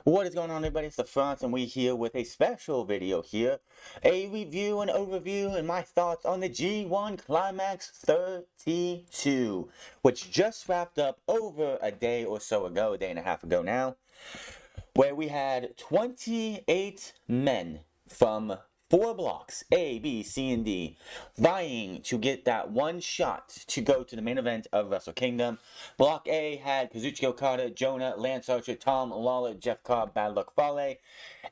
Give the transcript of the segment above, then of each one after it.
What is going on, everybody? It's the Front, and we here with a special video here. A review and overview and my thoughts on the G1 Climax 32, which just wrapped up over a day or so ago, a day and a half ago now, where we had 28 men from 4 blocks, A, B, C, and D, vying to get that one shot to go to the main event of Wrestle Kingdom. Block A had Kazuchika Okada, Jonah, Lance Archer, Tom Lawler, Jeff Cobb, Bad Luck Fale,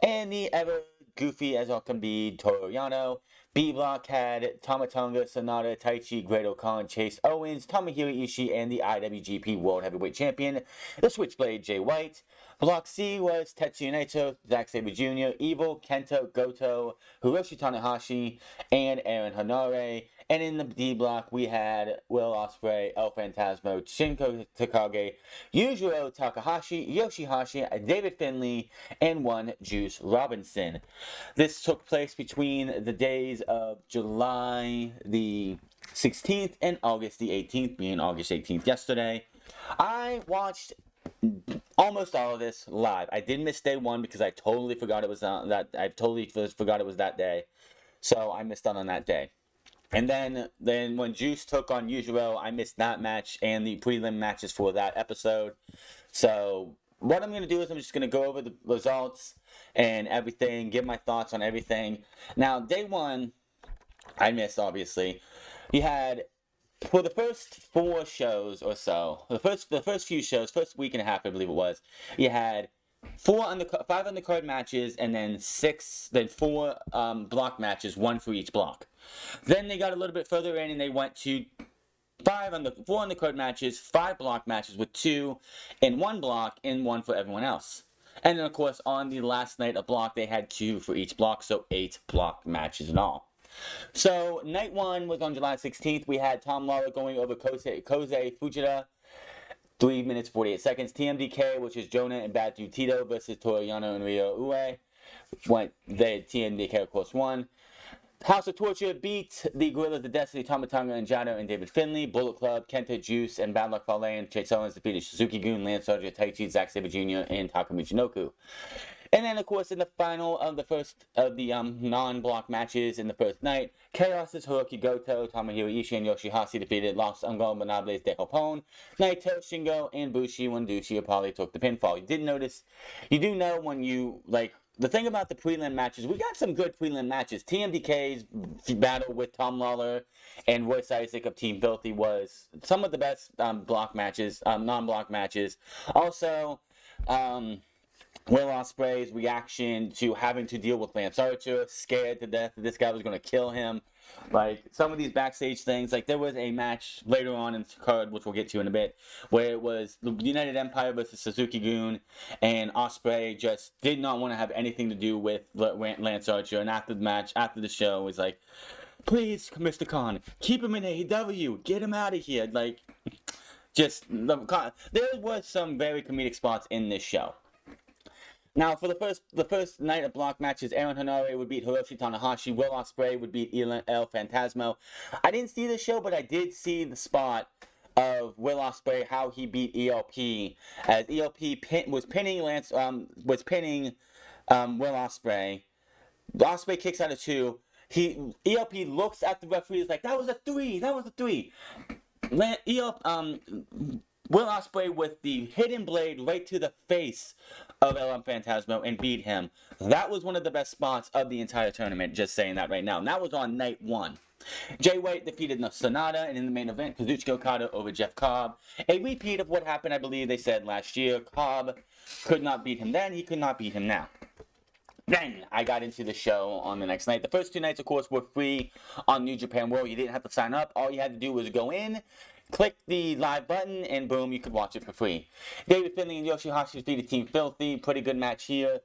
and the ever goofy as all can be Toru Yano. B block had Tamatonga, Sonata, Taichi, Great Khan, Chase Owens, Tomohiro Ishii, and the IWGP World Heavyweight Champion, the Switchblade Jay White. Block C was Tetsuya Naito, Zack Sabre Jr., Evil, Kento, Goto, Hiroshi Tanahashi, and Aaron Hanare. And in the D block, we had Will Ospreay, El Phantasmo, Shinko Takagi, Yujiro Takahashi, Yoshihashi, David Finlay, and one Juice Robinson. This took place between the days of July the 16th and August the 18th, being August 18th yesterday. I watched almost all of this live. I did miss day one because I totally forgot it was that. I totally forgot it was that day, so I missed out on that day. And then when Juice took on Yujiro, I missed that match and the prelim matches for that episode. So what I'm going to do is I'm just going to go over the results and everything, give my thoughts on everything. Now, day one, I missed, obviously. You had, for the first 4 shows or so, the first few shows, first week and a half, I believe it was, you had 5 undercard matches, and then 4 block matches, 1 for each block. Then they got a little bit further in, and they went to 4 undercard matches, 5 block matches with 2 in 1 block, and 1 for everyone else. And then, of course, on the last night of block, they had 2 for each block, so 8 block matches in all. So, night 1 was on July 16th. We had Tom Lawler going over Kosei Fujita, 3 minutes 48 seconds. TMDK, which is Jonah and Bad Dude Tito versus Toru Yano and Ryo Ue. TMDK, of course, won. House of Torture beat the Gorillas of Destiny, Tomatonga and Jado and David Finlay. Bullet Club, Kenta Juice, and Bad Luck Fale and Chase Owens defeated Suzuki-gun, Lance Archer, Taichi, Zack Sabre Jr., and Taka Michinoku. And then, of course, in the final of the first of the non-block matches in the first night, Chaos's Hiroki Goto, Tomohiro Ishii, and Yoshihashi defeated Los Ingobernables de Japón. Naito, Shingo, and Bushi when Bushi probably took the pinfall. You do know when you, the thing about the prelim matches, we got some good prelim matches. TMDK's battle with Tom Lawler and Royce Isaac of Team Filthy was some of the best non-block matches. Also, Will Ospreay's reaction to having to deal with Lance Archer, scared to death that this guy was going to kill him. Some of these backstage things, there was a match later on in the card, which we'll get to in a bit, where it was the United Empire versus Suzuki-gun, and Ospreay just did not want to have anything to do with Lance Archer, and after the match, after the show, was like, please, Mr. Khan, keep him in AEW, get him out of here. There was some very comedic spots in this show. Now, for the first night of block matches, Aaron Hanare would beat Hiroshi Tanahashi. Will Ospreay would beat El Phantasmo. I didn't see the show, but I did see the spot of Will Ospreay, how he beat ELP, as ELP was pinning Will Ospreay. Ospreay kicks out of 2. ELP looks at the referee, is like, that was a 3. Will Ospreay with the hidden blade right to the face of El Phantasmo and beat him. That was one of the best spots of the entire tournament, just saying that right now. And that was on night 1. Jay White defeated Sonata, and in the main event, Kazuchika Okada over Jeff Cobb. A repeat of what happened, I believe they said last year. Cobb could not beat him then, he could not beat him now. Then I got into the show on the next night. The first 2 nights, of course, were free on New Japan World. You didn't have to sign up. All you had to do was go in, click the live button, and boom, you could watch it for free. David Finlay and Yoshihashi defeated Team Filthy. Pretty good match here.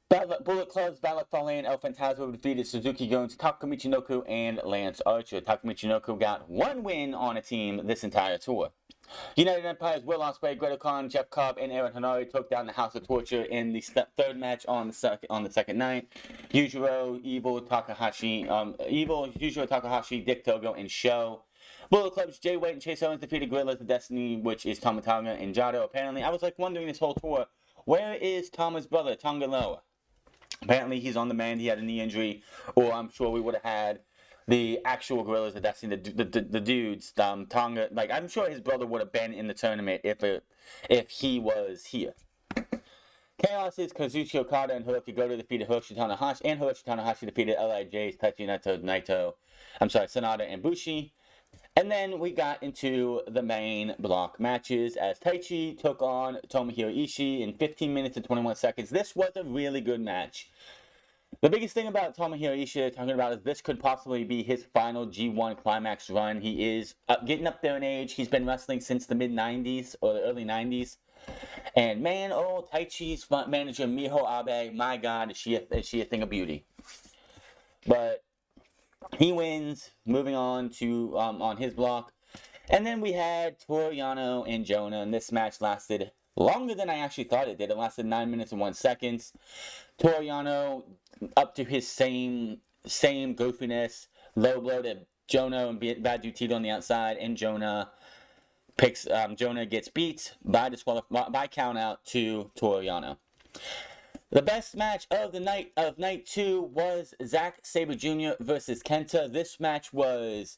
Bullet Club's Bad Luck Fale and El Phantasmo defeated Suzuki-gun's Taka Michinoku and Lance Archer. Taka Michinoku got 1 win on a team this entire tour. United Empire's Will Ospreay, Great Khan, Jeff Cobb, and Aaron Hanare took down the House of Torture in the third match on the second night. Yujiro Takahashi, Dick Togo, and Sho. Bullet Club's Jay White and Chase Owens defeated Gorillas of Destiny, which is Tomatonga and Jado, apparently. I was wondering this whole tour, Where is Tama's brother, Tongaloa? Apparently he's on the mend. He had a knee injury, or I'm sure we would have had the actual Gorillas of Destiny, the dudes, Tonga. Like, I'm sure his brother would have been in the tournament if he was here. Chaos is Kazuchi Okada and Hiroki Goto defeated Hiroshi Tanahashi, and Hiroshi Tanahashi defeated LIJ's Tetsuya Sanada and Bushi. And then we got into the main block matches as Taichi took on Tomohiro Ishii in 15 minutes and 21 seconds. This was a really good match. The biggest thing about Tomohiro Ishii talking about is this could possibly be his final G1 Climax run. He is getting up there in age. He's been wrestling since the mid-90s or the early 90s. And man, Taichi's manager, Miho Abe, my God, is she a thing of beauty. But he wins, moving on to on his block. And then we had Toru Yano and Jonah, and this match lasted longer than I actually thought it did. It lasted 9 minutes and 1 second. Toru Yano up to his same goofiness, low blow to Jonah and Bad Dude Tito on the outside, and Jonah gets beat by count out to Toru Yano. The best match of the night of night 2 was Zack Sabre Jr. versus Kenta. This match was,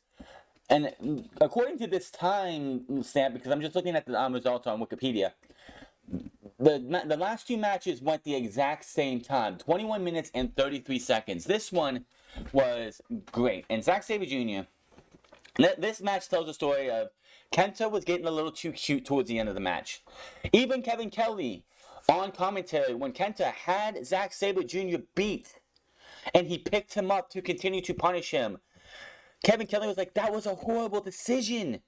and according to this time stamp, because I'm just looking at the results on Wikipedia, the last 2 matches went the exact same time, 21 minutes and 33 seconds. This one was great, and Zack Sabre Jr. This match tells the story of Kenta was getting a little too cute towards the end of the match. Even Kevin Kelly on commentary, when Kenta had Zack Sabre Jr. beat and he picked him up to continue to punish him, Kevin Kelly was like, that was a horrible decision.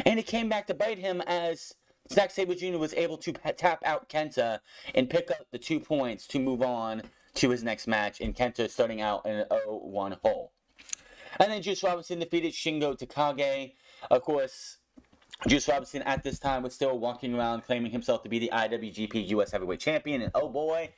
And it came back to bite him as Zack Sabre Jr. was able to tap out Kenta and pick up the 2 points to move on to his next match, and Kenta starting out in an 0-1 hole. And then Juice Robinson defeated Shingo Takagi. Of course, Juice Robinson at this time was still walking around claiming himself to be the IWGP US Heavyweight Champion. And oh boy,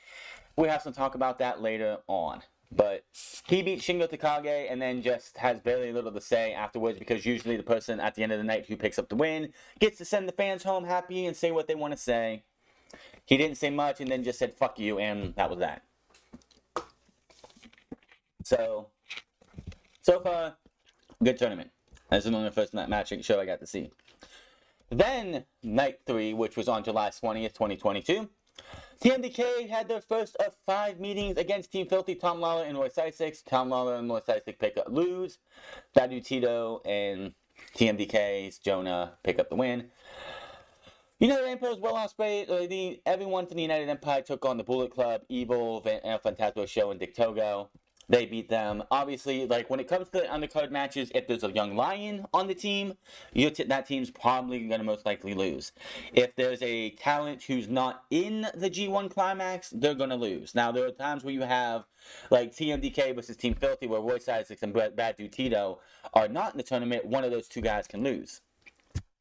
we have some talk about that later on. But he beat Shingo Takagi and then just has very little to say afterwards, because usually the person at the end of the night who picks up the win gets to send the fans home happy and say what they want to say. He didn't say much and then just said fuck you, and that was that. So far, good tournament. This is only the first match show I got to see. Then, night 3, which was on July 20th, 2022, TMDK had their first of 5 meetings against Team Filthy, Tom Lawler and Royce Isaacs. Tom Lawler and Royce Isaacs lose. Badu Tito and TMDK's Jonah pick up the win. United Empire's Will Ospreay, everyone from the United Empire took on the Bullet Club, Evil, Fantasmo Show, and Dick Togo. They beat them. Obviously, like, when it comes to undercard matches, if there's a young lion on the team, that team's probably going to most likely lose. If there's a talent who's not in the G1 Climax, they're going to lose. Now, there are times where you have, like, TMDK versus Team Filthy, where Royce Isaacs and Bad Dude Tito are not in the tournament. One of those 2 guys can lose.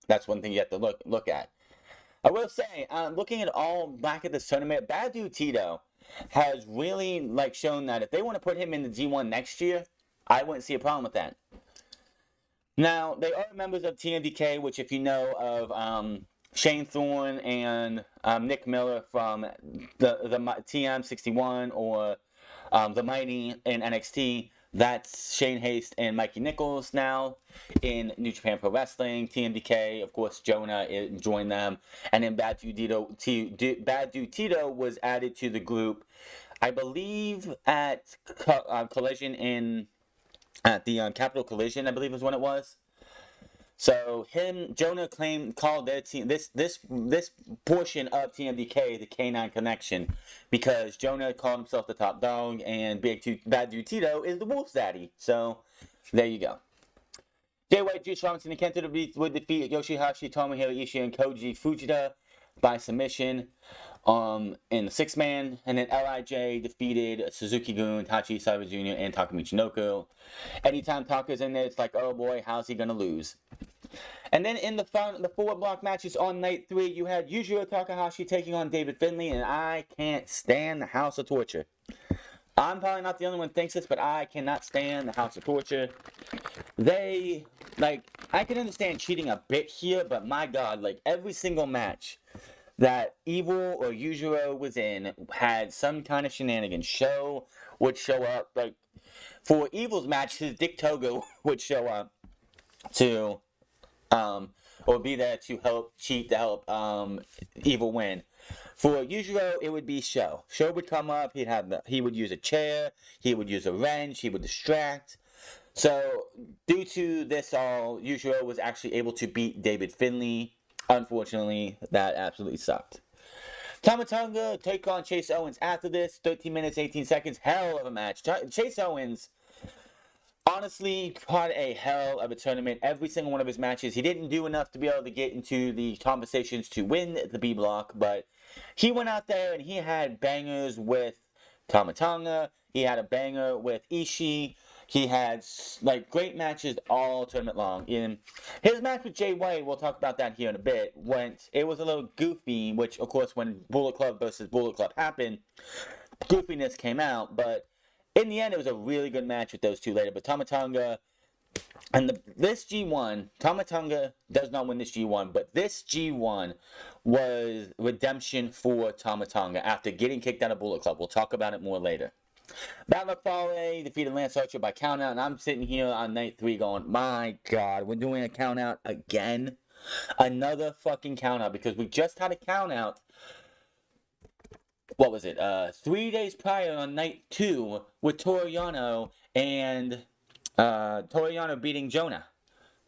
That's one thing you have to look at. I will say, looking at all back at this tournament, Bad Dude Tito has really, like, shown that if they want to put him in the G1 next year, I wouldn't see a problem with that. Now, they are members of TMDK, which, if you know of Shane Thorne and Nick Miller from the TM61 or the Mighty in NXT, that's Shane Haste and Mikey Nichols now in New Japan Pro Wrestling. TMDK, of course, Jonah joined them. And then Bad Dude Tito was added to the group, I believe, at Collision at the Capital Collision, I believe is when it was. So Jonah called their team, this portion of TMDK the K9 Connection, because Jonah called himself the top dog and Bad Dude Tito is the Wolf's daddy. So there you go. Jay White, Juice Robinson, and Kenta would defeat Yoshihashi, Tomohiro Ishii, and Koji Fujita by submission in the 6-man. And then LIJ defeated Suzuki-gun, Tachi Saito Jr., and Takamichi Noko. Anytime Taka's in there, it's like, oh boy, how's he going to lose? And then in the 4-block matches on night 3, you had Yujiro Takahashi taking on David Finlay, and I can't stand the House of Torture. I'm probably not the only one who thinks this, but I cannot stand the House of Torture. I can understand cheating a bit here, but my God, like, every single match, that Evil or Yujiro was in had some kind of shenanigans. Show would show up, like, for Evil's match, his Dick Togo would show up to, or be there to help cheat, to help, Evil win. For Yujiro, it would be Show. Show would come up, he would use a chair, he would use a wrench, he would distract. So, due to this all, Yujiro was actually able to beat David Finlay. Unfortunately, that absolutely sucked. Tama Tonga take on Chase Owens after this. 13 minutes, 18 seconds. Hell of a match. Chase Owens honestly had a hell of a tournament. Every single one of his matches, he didn't do enough to be able to get into the conversations to win the B block, but he went out there and he had bangers with Tama Tonga. He had a banger with Ishii. He had, like, great matches all tournament long. In his match with Jay White, we'll talk about that here in a bit, it was a little goofy, which, of course, when Bullet Club versus Bullet Club happened, goofiness came out, but in the end, it was a really good match with those two later. But Tama Tonga, and this G1, Tama Tonga does not win this G1, but this G1 was redemption for Tama Tonga after getting kicked out of Bullet Club. We'll talk about it more later. Bad Luck Fale defeated Lance Archer by countout, and I'm sitting here on night 3 going, my God, we're doing a countout again? Another fucking countout, because we just had a countout, what was it, 3 days prior on night 2 with Toru Yano and Toru Yano beating Jonah.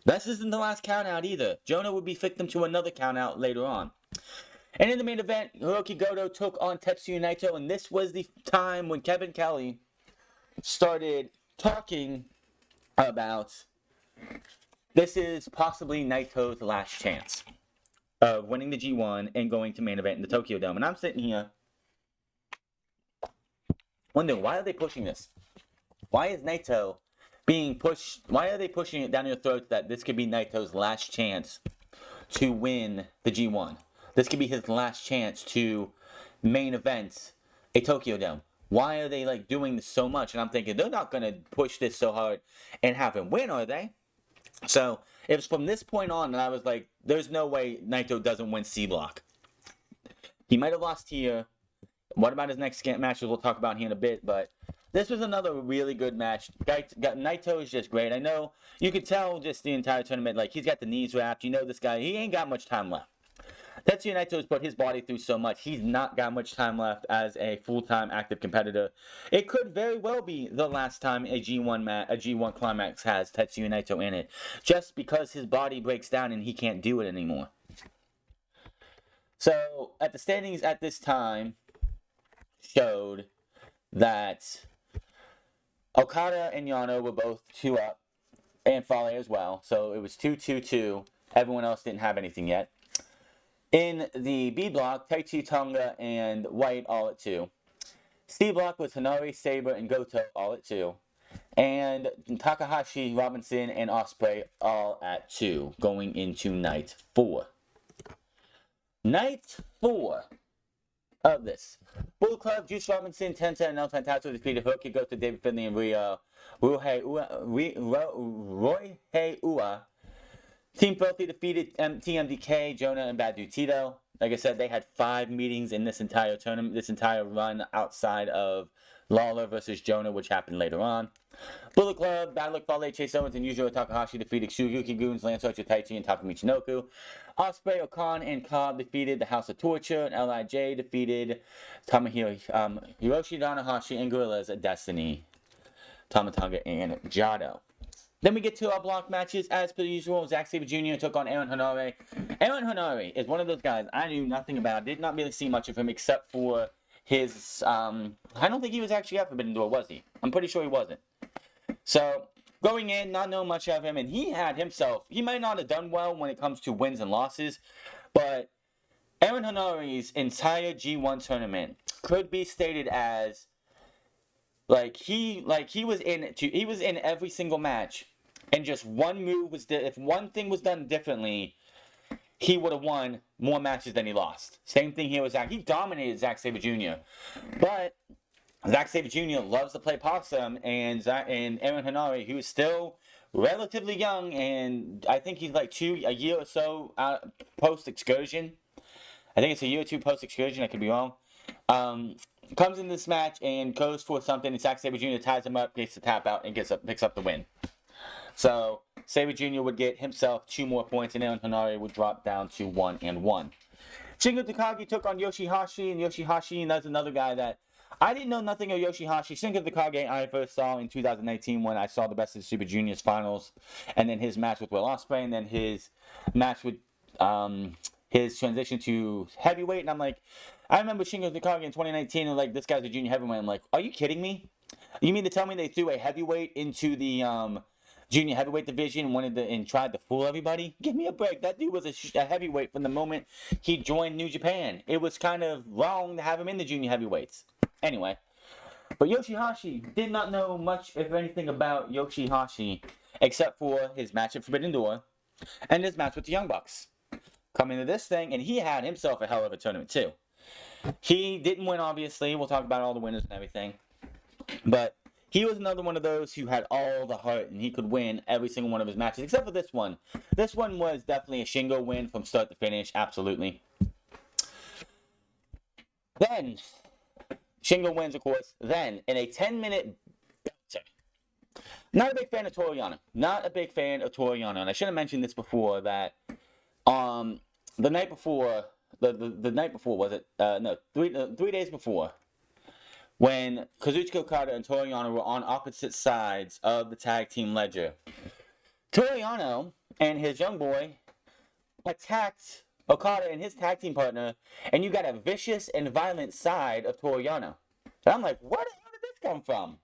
This isn't the last countout either. Jonah would be victim to another countout later on. And in the main event, Hiroki Goto took on Tetsuya Naito, and this was the time when Kevin Kelly started talking about this is possibly Naito's last chance of winning the G1 and going to main event in the Tokyo Dome. And I'm sitting here wondering, why are they pushing this? Why is Naito being pushed? Why are they pushing it down your throat that this could be Naito's last chance to win the G1? This could be his last chance to main event a Tokyo Dome. Why are they, like, doing this so much? And I'm thinking, they're not going to push this so hard and have him win, are they? So, it was from this point on that I was like, there's no way Naito doesn't win C Block. He might have lost here. What about his next matches we'll talk about here in a bit, but this was another really good match. Naito is just great. I know you could tell just the entire tournament, like, he's got the knees wrapped. You know this guy, he ain't got much time left. Tetsuya Naito has put his body through so much. He's not got much time left as a full-time active competitor. It could very well be the last time a G1 Climax has Tetsuya Naito in it, just because his body breaks down and he can't do it anymore. So, at the standings at this time showed that Okada and Yano were both 2 up, and Fale as well. So it was 2-2-2. Everyone else didn't have anything yet. In the B block, Taichi, Tonga, and White all at 2. C block was Hanari, Sabre, and Goto all at 2. And Takahashi, Robinson, and Ospreay all at 2 going into night 4. Night 4 of this. Bullet Club, Juice Robinson, Tenta, and El Fantasma defeated Hiroki Goto, David Finlay, and Roy Ua. Team Filthy defeated TMDK, Jonah, and Bad Dude Tito. Like I said, they had 5 meetings in this entire tournament, this entire run outside of Lawler versus Jonah, which happened later on. Bullet Club, Bad Luck Fale, Chase Owens, and Yujiro Takahashi defeated Suzuki Goons, Lance Archer, Taichi, and Taka Michinoku. Ospreay, Okan, and Cobb defeated the House of Torture, and LIJ defeated Hiroshi Tanahashi and Gorillas at Destiny, Tama Tonga, and Jado. Then we get to our block matches. As per usual, Zack Sabre Jr. took on Aaron Henare. Aaron Henare is one of those guys I knew nothing about. Did not really see much of him except for his, I don't think he was actually at Forbidden Door, was he? I'm pretty sure he wasn't. So, going in, not knowing much of him, and he might not have done well when it comes to wins and losses, but Aaron Henare's entire G1 tournament could be stated as, he was in every single match, and just one move if one thing was done differently, he would have won more matches than he lost. Same thing here with Zack. He dominated Zack Sabre Jr. But Zack Sabre Jr. loves to play possum, and Aaron Henare, who is still relatively young, and I think he's like a year or so post excursion. I think it's a year or two post-excursion. I could be wrong. Comes in this match and goes for something. And Zack Sabre Jr. ties him up, gets the tap out, and picks up the win. So Sabre Jr. would get himself 2 more points, and then Hanare would drop down to 1-1. Shingo Takagi took on Yoshihashi, and Yoshihashi, that's another guy that I didn't know nothing of Yoshihashi. Shingo Takagi I first saw in 2019 when I saw the Best of the Super Juniors finals, and then his match with Will Ospreay, and then his match with his transition to heavyweight. And I'm like, I remember Shingo Takagi in 2019, and like, this guy's a junior heavyweight. I'm like, are you kidding me? You mean to tell me they threw a heavyweight into the junior heavyweight division and tried to fool everybody? Give me a break. That dude was a heavyweight from the moment he joined New Japan. It was kind of wrong to have him in the junior heavyweights. Anyway, but Yoshihashi did not know much, if anything, about Yoshihashi except for his match at Forbidden Door and his match with the Young Bucks. Coming to this thing, and he had himself a hell of a tournament too. He didn't win, obviously. We'll talk about all the winners and everything. But he was another one of those who had all the heart, and he could win every single one of his matches, except for this one. This one was definitely a Shingo win from start to finish, absolutely. Then, Shingo wins, of course. Then, in a 10-minute belter. Not a big fan of Toru Yano. Not a big fan of Toru Yano. And I should have mentioned this before, that the night before, the night before, was it? No, 3 days before, when Kazuchika Okada and Toru Yano were on opposite sides of the tag team ledger, Toru Yano and his young boy attacked Okada and his tag team partner, and you got a vicious and violent side of Toru Yano. And I'm like, where the hell did this come from?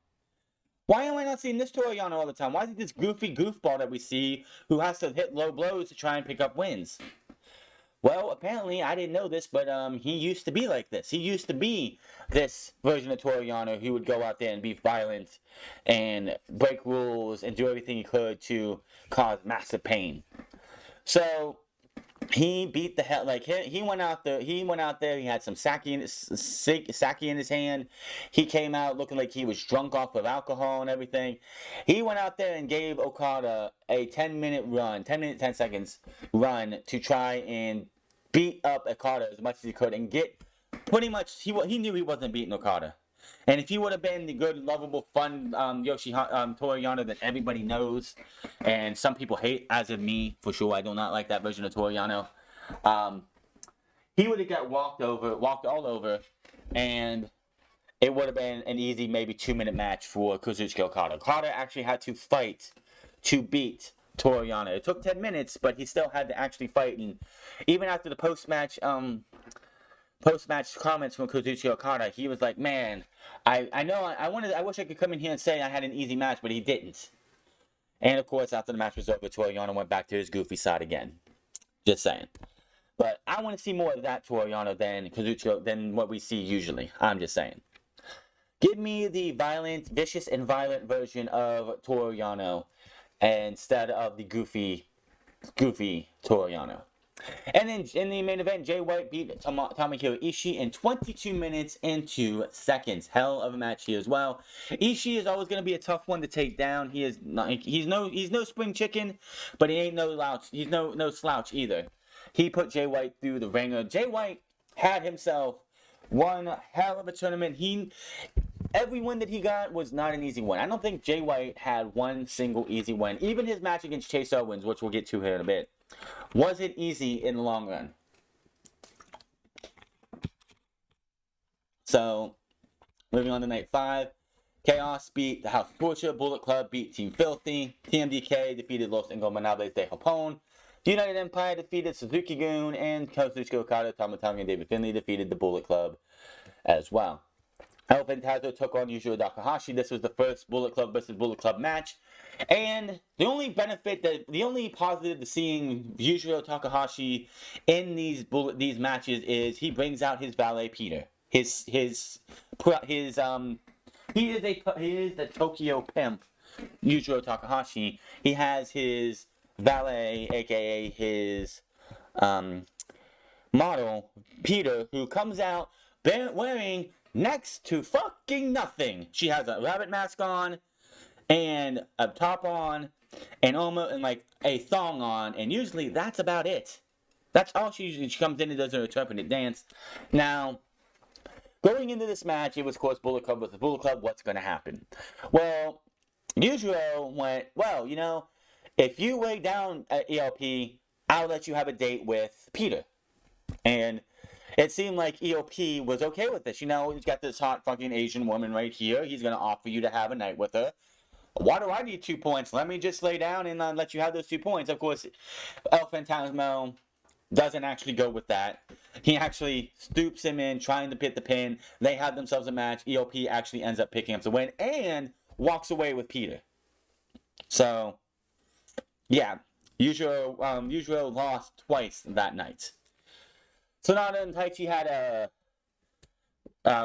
Why am I not seeing this Toru Yano all the time? Why is it this goofy goofball that we see who has to hit low blows to try and pick up wins? Well, apparently, I didn't know this, but he used to be like this. He used to be this version of Toru Yano who would go out there and be violent and break rules and do everything he could to cause massive pain. So he beat the hell, like, he went out there, he had some sake in his hand. He came out looking like he was drunk off of alcohol and everything. He went out there and gave Okada a 10 seconds run to try and beat up Okada as much as he could and get pretty much, he knew he wasn't beating Okada. And if he would have been the good, lovable, fun Toru Yano that everybody knows, and some people hate, as of me, for sure, I do not like that version of Toru Yano, he would have got walked all over, and it would have been an easy, maybe 2-minute match for Kazuchika Okada. Okada actually had to fight to beat Toru Yano. It took 10 minutes, but he still had to actually fight, and even after the post-match comments from Kazuchika Okada, he was like, man, I wish I could come in here and say I had an easy match, but he didn't. And of course, after the match was over, Toru Yano went back to his goofy side again. Just saying. But I want to see more of that Toru Yano than what we see usually. I'm just saying. Give me the vicious and violent version of Toru Yano instead of the goofy Toru Yano. And then in the main event, Jay White beat Tomohiro Ishii in 22 minutes and 2 seconds. Hell of a match here as well. Ishii is always going to be a tough one to take down. He's no spring chicken, but he ain't no slouch. He's no slouch either. He put Jay White through the ringer. Jay White had himself one hell of a tournament. Every win that he got was not an easy win. I don't think Jay White had one single easy win. Even his match against Chase Owens, which we'll get to here in a bit, wasn't easy in the long run. So, moving on to night 5. Chaos beat the House of Torture. Bullet Club beat Team Filthy. TMDK defeated Los Ingobernables de Japón. The United Empire defeated Suzuki-gun, and Kazuchika Okada, Tama Tonga, and David Finlay defeated the Bullet Club as well. El Fantasma took on Yujiro Takahashi. This was the first Bullet Club versus Bullet Club match. And the only positive to seeing Yujiro Takahashi in these matches is he brings out his valet Peter. He is the Tokyo pimp, Yujiro Takahashi. He has his valet, aka his model Peter, who comes out wearing next to fucking nothing. She has a rabbit mask on and a top on and like a thong on, and usually that's about it. That's all she comes in and does her interpretive dance. Now, going into this match, it was, of course, Bullet Club versus Bullet Club. What's going to happen? Well, Yujiro went, well, if you lay down at ELP, I'll let you have a date with Peter. And it seemed like ELP was okay with this. He's got this hot fucking Asian woman right here. He's going to offer you to have a night with her. Why do I need 2 points? Let me just lay down and let you have those 2 points. Of course, El Fantasmo doesn't actually go with that. He actually stoops him in, trying to hit the pin. They have themselves a match. ELP actually ends up picking up the win and walks away with Peter. So, yeah, Yujiro lost twice that night. Sonata and Taichi had a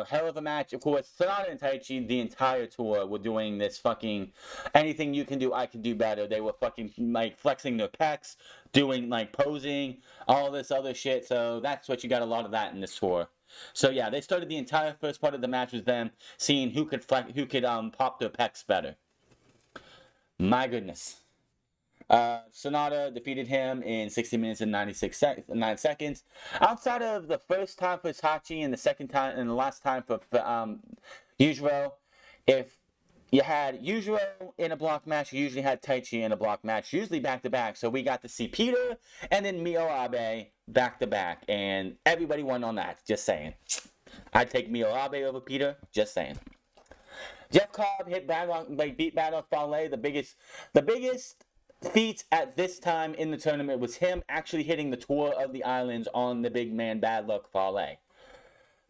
hell of a match. Of course, Sonata and Taichi, the entire tour, were doing this fucking anything you can do, I can do better. They were fucking like flexing their pecs, doing like posing, all this other shit. So that's what you got a lot of that in this tour. So yeah, they started the entire first part of the match with them seeing who could pop their pecs better. My goodness. Sonata defeated him in 60 minutes and 9 seconds. Outside of the first time for Tachi and the second time and the last time for Yujiro, if you had Yujiro in a block match, you usually had Taichi in a block match, usually back to back. So we got to see Peter and then Mio Abe back to back, and everybody won on that. Just saying. I'd take Mio Abe over Peter. Just saying. Jeff Cobb beat Bad Luck Fale. The biggest feat at this time in the tournament was him actually hitting the Tour of the Islands on the big man Bad Luck Fale.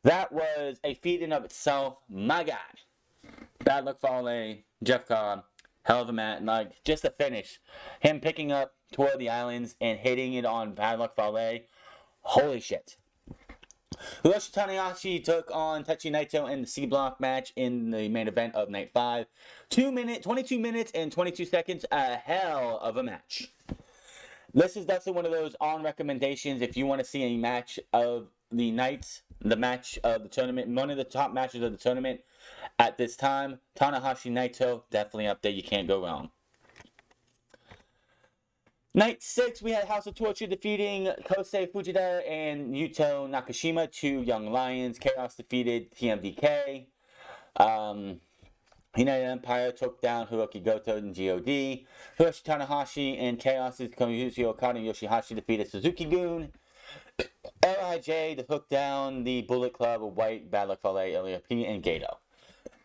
That was a feat in of itself. My God. Bad Luck Fale, Jeff Cobb, hell of a match. Like, just the finish. Him picking up Tour of the Islands and hitting it on Bad Luck Fale. Holy shit. Hiroshi Tanahashi took on Tetsuya Naito in the C block match in the main event of Night 5. 22 minutes and 22 seconds. A hell of a match. This is definitely one of those on recommendations if you want to see a match of the night, the match of the tournament, one of the top matches of the tournament at this time. Tanahashi Naito, definitely up there. You can't go wrong. Night 6, we had House of Torture defeating Kosei Fujita and Yuto Nakashima, 2 Young Lions. Chaos defeated TMDK. United Empire took down Hiroki Goto and GOD. Hiroshi Tanahashi and Chaos's Koyushi Okada and Yoshihashi defeated Suzuki-gun. LIJ to hook down the Bullet Club of White, Bad Luck Fale, LAP, and Gato.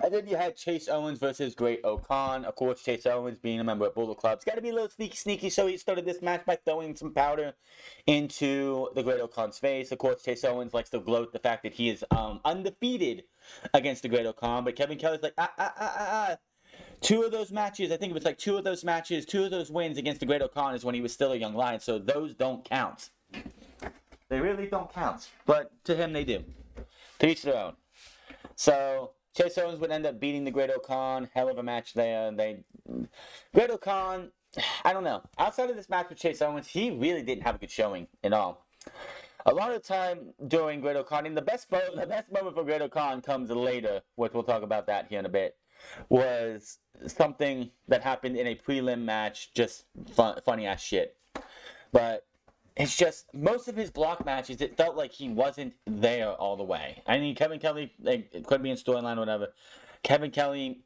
And then you had Chase Owens versus Great Okan. Of course, Chase Owens being a member of Bullet Club. It's got to be a little sneaky, so he started this match by throwing some powder into the Great Okan's face. Of course, Chase Owens likes to gloat the fact that he is undefeated against the Great Okan. But Kevin Kelly's like, 2 of those matches, I think it was like 2 of those matches, 2 of those wins against the Great Okan is when he was still a young lion. So those don't count. They really don't count. But to him, they do. To each their own. So Chase Owens would end up beating the Great Okan. Hell of a match there. Great Okan, I don't know. Outside of this match with Chase Owens, he really didn't have a good showing at all. A lot of the time during Great Okan, and the best moment for Great Okan comes later, which we'll talk about that here in a bit, was something that happened in a prelim match, just funny ass shit. But it's just, most of his block matches, it felt like he wasn't there all the way. I mean, Kevin Kelly, it could be in storyline or whatever. Kevin Kelly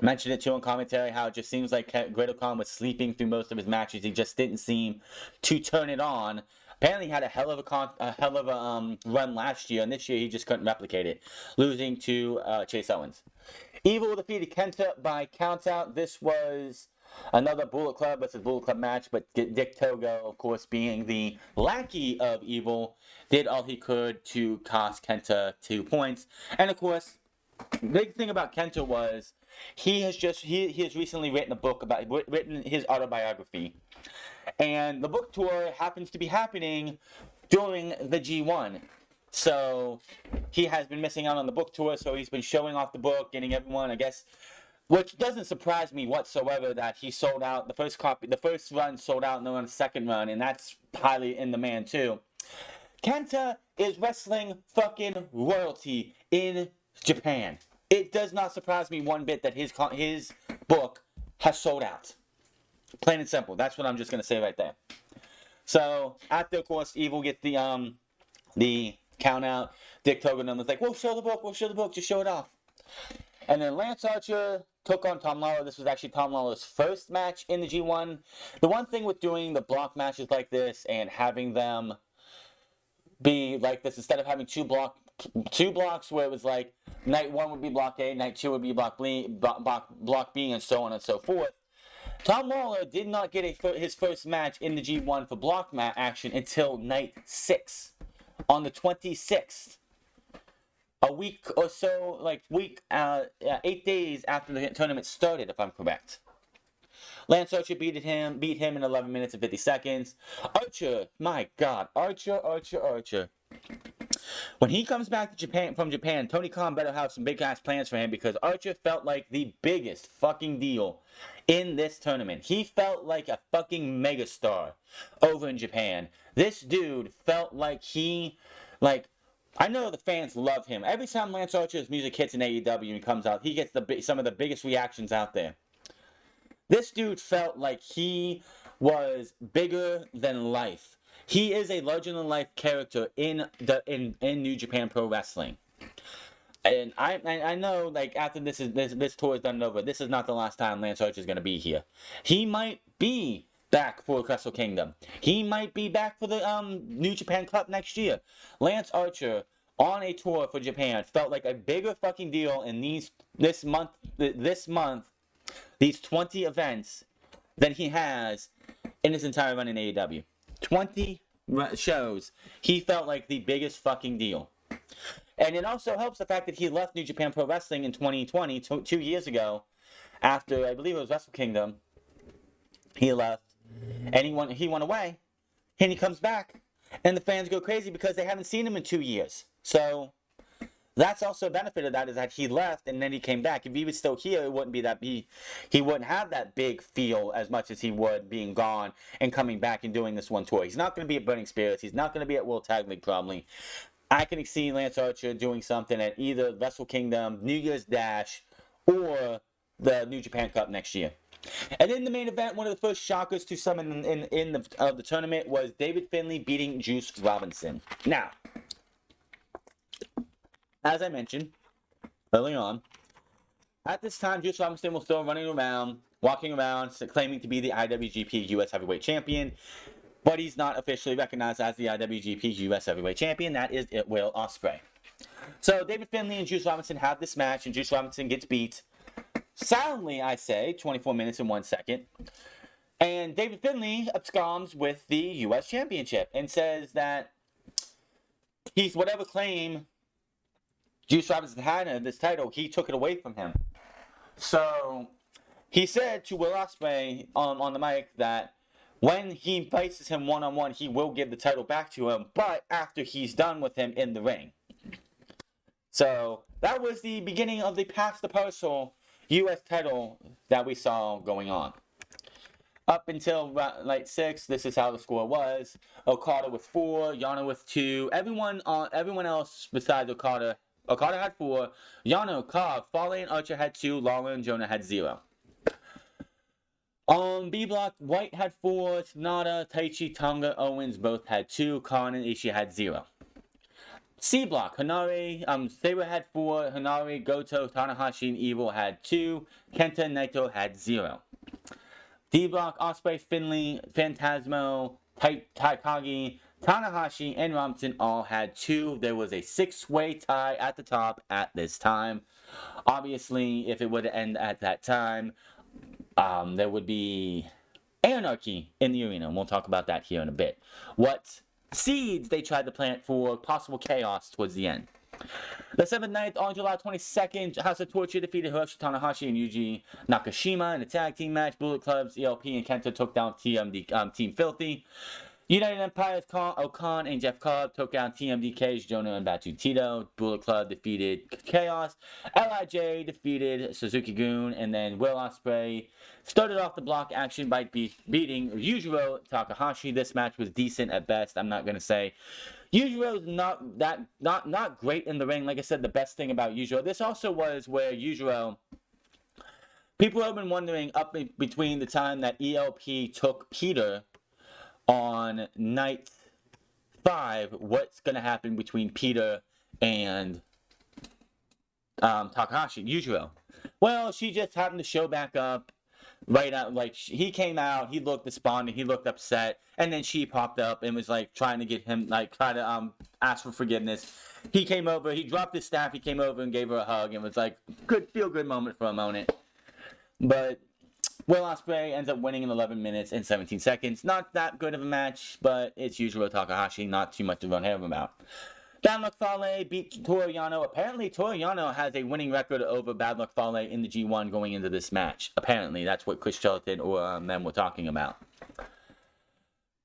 mentioned it too in commentary, how it just seems like Great Okan was sleeping through most of his matches. He just didn't seem to turn it on. Apparently he had a hell of a run last year, and this year he just couldn't replicate it, losing to Chase Owens. Evil defeated Kenta by countout. This was another Bullet Club versus Bullet Club match, but Dick Togo, of course, being the lackey of Evil, did all he could to cost Kenta 2 points. And of course, the big thing about Kenta was he has recently written his autobiography. And the book tour happens to be happening during the G1. So he has been missing out on the book tour, so he's been showing off the book, getting everyone, I guess, which doesn't surprise me whatsoever that he sold out. The first run sold out, and then on the second run, and that's highly in demand too. Kenta is wrestling fucking royalty in Japan. It does not surprise me one bit that his book has sold out. Plain and simple. That's what I'm just going to say right there. So after, of course, Evil gets the count out, Dick Togo was like, we'll show the book, just show it off. And then Lance Archer took on Tom Lawler. This was actually Tom Lawler's first match in the G1. The one thing with doing the block matches like this and having them be like this, instead of having two blocks where it was like night 1 would be block A, night 2 would be block B, and so on and so forth. Tom Lawler did not get his first match in the G1 for block action until night 6 on the 26th. A week or so, 8 days after the tournament started, if I'm correct. Lance Archer beat him in 11 minutes and 50 seconds. Archer, my God, Archer. When he comes back to from Japan, Tony Khan better have some big ass plans for him, because Archer felt like the biggest fucking deal in this tournament. He felt like a fucking megastar over in Japan. This dude felt like I know the fans love him. Every time Lance Archer's music hits in AEW and comes out, he gets some of the biggest reactions out there. This dude felt like he was bigger than life. He is a larger-than-life character in New Japan Pro Wrestling. And I know, after this tour is done and over, this is not the last time Lance Archer is going to be here. He might be back for Wrestle Kingdom. He might be back for the New Japan Cup next year. Lance Archer on a tour for Japan felt like a bigger fucking deal in this month, these 20 events, than he has in his entire run in AEW. 20 shows. He felt like the biggest fucking deal. And it also helps the fact that he left New Japan Pro Wrestling in 2020, 2 years ago, after, I believe it was Wrestle Kingdom. He left, and he went away, and he comes back, and the fans go crazy because they haven't seen him in 2 years. So that's also a benefit of that, is that he left and then he came back. If he was still here, it wouldn't be that he wouldn't have that big feel as much as he would being gone and coming back and doing this one tour. He's not going to be at Burning Spirits. He's not going to be at World Tag League probably. I can see Lance Archer doing something at either Wrestle Kingdom, New Year's Dash, or the New Japan Cup next year. And in the main event, one of the first shockers to some in the tournament was David Finlay beating Juice Robinson. Now, as I mentioned early on, at this time, Juice Robinson was still walking around, claiming to be the IWGP US Heavyweight Champion, but he's not officially recognized as the IWGP US Heavyweight Champion. That is Will Ospreay. So David Finlay and Juice Robinson have this match, and Juice Robinson gets beat soundly, I say, 24 minutes and 1 second. And David Finlay absconds with the US Championship and says that he's whatever claim Juice Robinson had in this title, he took it away from him. So he said to Will Ospreay on the mic that when he faces him one-on-one, he will give the title back to him, but after he's done with him in the ring. So that was the beginning of the Pass the Parcel U.S. title that we saw going on. Up until night 6, this is how the score was. Okada with 4, Yano with 2. Everyone else besides Okada had 4. Yano, Cobb, Fale, and Archer had 2. Lawler and Jonah had 0. On B block, White had 4. Sonata, Taichi, Tonga, Owens both had 2. Khan and Ishii had 0. C block, Hanare, Sabre had 4. Hanare, Goto, Tanahashi, and Evil had 2. Kenta and Naito had 0. D block, Ospreay, Finlay, Phantasmo, Taikagi, Tanahashi, and Robinson all had 2. There was a 6-way tie at the top at this time. Obviously, if it would end at that time, there would be anarchy in the arena, and we'll talk about that here in a bit. What seeds they tried to plant for possible chaos towards the end. The 7th night, on July 22nd, House of Torture defeated Hiroshi Tanahashi and Yuji Nakashima in a tag team match. Bullet Club's ELP and Kenta took down Team Filthy. United Empire's Okan and Jeff Cobb took down TMDK's Jonah and Batu Tito. Bullet Club defeated Chaos. LIJ defeated Suzuki-gun, and then Will Ospreay started off the block action by beating Yujiro Takahashi. This match was decent at best. I'm not gonna say Yujiro's not great in the ring. Like I said, the best thing about Yujiro. This also was where Yujiro. People have been wondering up between the time that ELP took Peter on night 5 what's going to happen between Peter and Takahashi, Yujiro. Well, she just happened to show back up right out. Like, he came out, he looked despondent, he looked upset, and then she popped up and was like trying to get him, like, try to ask for forgiveness. He came over, he dropped his staff, he came over and gave her a hug and was like, feel good moment for a moment. But Will Ospreay ends up winning in 11 minutes and 17 seconds. Not that good of a match, but it's Yujiro Takahashi, not too much to run home about. Bad Luck Fale beat Toru Yano. Apparently, Toru Yano has a winning record over Bad Luck Fale in the G1 going into this match. Apparently, that's what Chris Charlton or them were talking about.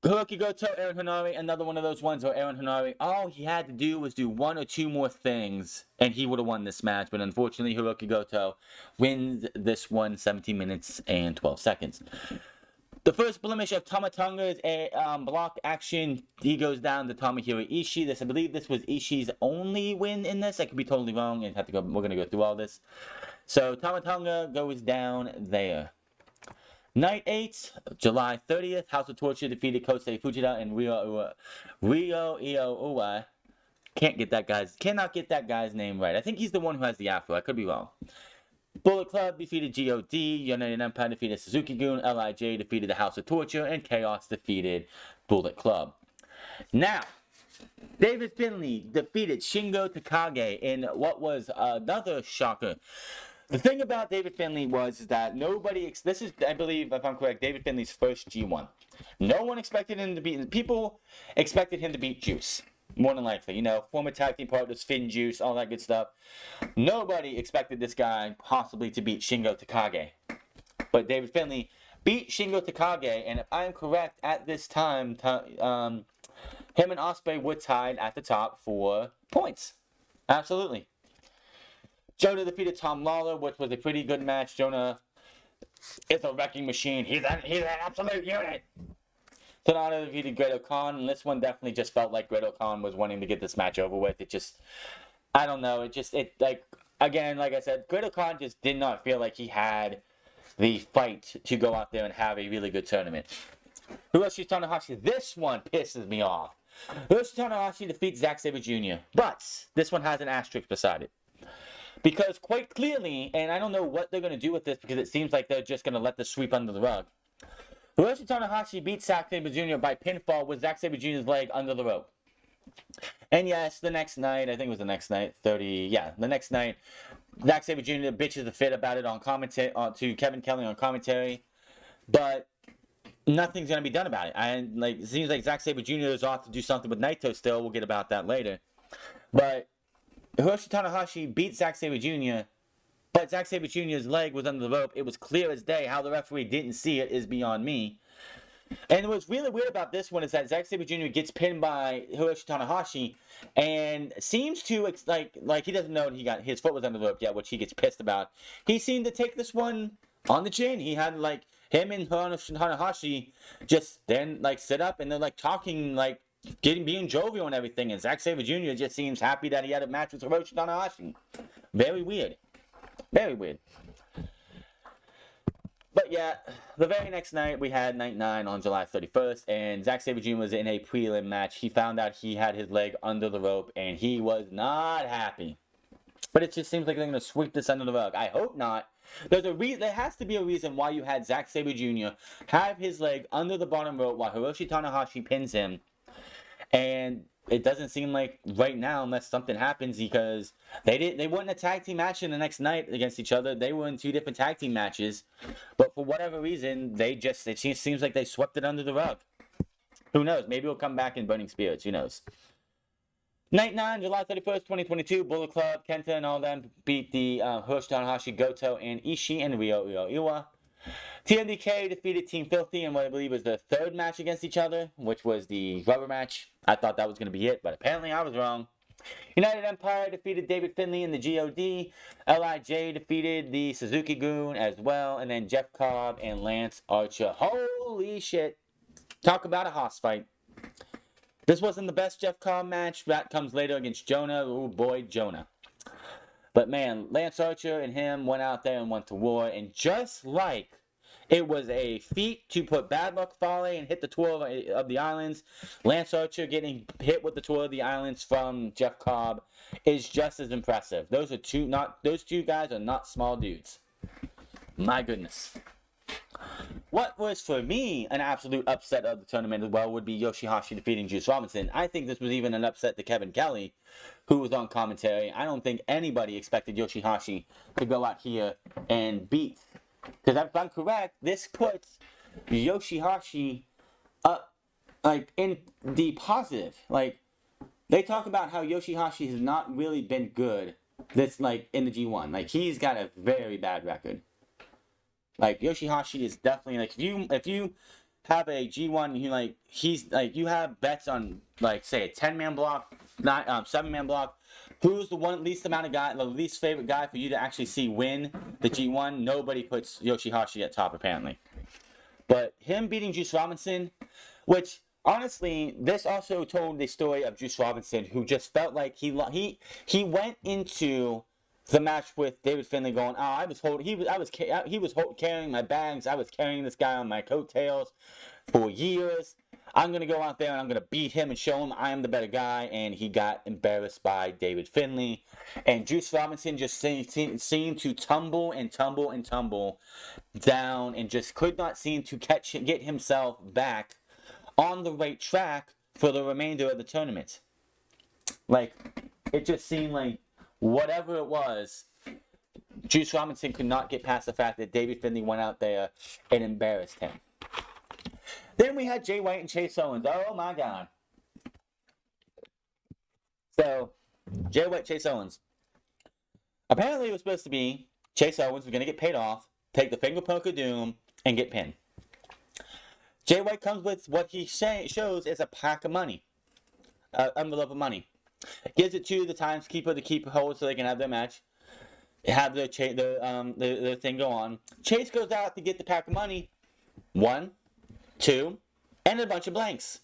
Hiroki Goto, Aaron Hanari, another one of those ones where Aaron Hanari, all he had to do was do one or two more things, and he would have won this match. But unfortunately, Hiroki Goto wins this one 17 minutes and 12 seconds. The first blemish of Tama Tonga is a block action. He goes down to Tomohiro Ishii. I believe this was Ishii's only win in this. I could be totally wrong. And we're going to go through all this. So Tama Tonga goes down there. Night 8, July 30th, House of Torture defeated Kosei Fujita and Ryo Ioua. Cannot get that guy's name right. I think he's the one who has the afro. I could be wrong. Bullet Club defeated GOD, United Empire defeated Suzuki-gun, LIJ defeated the House of Torture, and Chaos defeated Bullet Club. Now, David Finlay defeated Shingo Takagi in what was another shocker. The thing about David Finlay was that this is, I believe, if I'm correct, David Finlay's first G1. No one expected him to beat, people expected him to beat Juice. More than likely, former tag team partners, Finn Juice, all that good stuff. Nobody expected this guy possibly to beat Shingo Takagi. But David Finlay beat Shingo Takagi, and if I'm correct, at this time, him and Ospreay were tied at the top for points. Absolutely. Jonah defeated Tom Lawler, which was a pretty good match. Jonah is a wrecking machine. He's an absolute unit. Sonata defeated Great Khan, and this one definitely just felt like Great Khan was wanting to get this match over with. I don't know, again, like I said, Great Khan just did not feel like he had the fight to go out there and have a really good tournament. Hiroshi Tanahashi, this one pisses me off. Hiroshi Tanahashi defeats Zack Sabre Jr., but this one has an asterisk beside it. Because quite clearly, and I don't know what they're going to do with this because it seems like they're just going to let this sweep under the rug. Hiroshi Tanahashi beat Zack Sabre Jr. by pinfall with Zack Sabre Jr.'s leg under the rope. And yes, the next night, the next night, Zack Sabre Jr. bitches a fit about it on commentary to Kevin Kelly on commentary, but nothing's gonna be done about it. It seems like Zack Sabre Jr. is off to do something with Naito still. We'll get about that later, but Hiroshi Tanahashi beat Zack Sabre Jr., but Zack Sabre Jr.'s leg was under the rope. It was clear as day. How the referee didn't see it is beyond me. And what's really weird about this one is that Zack Sabre Jr. gets pinned by Hiroshi Tanahashi and seems to, like he doesn't know his foot was under the rope yet, which he gets pissed about. He seemed to take this one on the chin. He had, him and Hiroshi Tanahashi just then, sit up and they're, talking, being jovial and everything. And Zack Sabre Jr. just seems happy that he had a match with Hiroshi Tanahashi. Very weird. Very weird. But yeah, the very next night, we had Night 9 on July 31st, and Zack Sabre Jr. was in a prelim match. He found out he had his leg under the rope, and he was not happy. But it just seems like they're going to sweep this under the rug. I hope not. There has to be a reason why you had Zack Sabre Jr. have his leg under the bottom rope while Hiroshi Tanahashi pins him. And it doesn't seem like right now, unless something happens, because they weren't a tag team match in the next night against each other. They were in two different tag team matches, but for whatever reason, it seems like they swept it under the rug. Who knows? Maybe we'll come back in Burning Spirits. Who knows? Night 9, July 31st, 2022, Bullet Club, Kenta and all them beat the Hiroshi Tanahashi, Goto, and Ishii and Ryo Ioua. TMDK defeated Team Filthy in what I believe was the third match against each other, which was the rubber match. I thought that was going to be it, but apparently I was wrong. United Empire defeated David Finlay in the GOD. LIJ defeated the Suzuki-gun as well, and then Jeff Cobb and Lance Archer. Holy shit. Talk about a hoss fight. This wasn't the best Jeff Cobb match. That comes later against Jonah. Oh boy, Jonah. But man, Lance Archer and him went out there and went to war, and just like It was a feat to put Bad Luck Fale and hit the Tour of the Islands. Lance Archer getting hit with the Tour of the Islands from Jeff Cobb is just as impressive. Those two guys are not small dudes. My goodness. What was for me an absolute upset of the tournament as well would be Yoshihashi defeating Juice Robinson. I think this was even an upset to Kevin Kelly, who was on commentary. I don't think anybody expected Yoshihashi to go out here and beat. Because if I'm correct, this puts Yoshihashi up, like, in the positive. Like, they talk about how Yoshihashi has not really been good this, like, in the G1. Like, he's got a very bad record. Like, Yoshihashi is definitely, like, if you have a G1, you have bets on, like, say, a 10-man block, 7-man block, who's the least favorite guy for you to actually see win the G1? Nobody puts Yoshihashi at top, apparently. But him beating Juice Robinson, which, honestly, this also told the story of Juice Robinson, who just felt like he went into the match with David Finlay going, he was carrying my bags. I was carrying this guy on my coattails for years. I'm going to go out there and I'm going to beat him and show him I am the better guy. And he got embarrassed by David Finlay. And Juice Robinson just seemed to tumble and tumble and tumble down and just could not seem to get himself back on the right track for the remainder of the tournament. Like, it just seemed like whatever it was, Juice Robinson could not get past the fact that David Finlay went out there and embarrassed him. Then we had Jay White and Chase Owens. Oh my God. So, Jay White, Chase Owens. Apparently it was supposed to be Chase Owens was going to get paid off, take the finger poke of doom, and get pinned. Jay White comes with what he shows is a pack of money. Envelope of money. Gives it to the timekeeper to keep hold so they can have their match. Have their thing go on. Chase goes out to get the pack of money. 1, 2, and a bunch of blanks.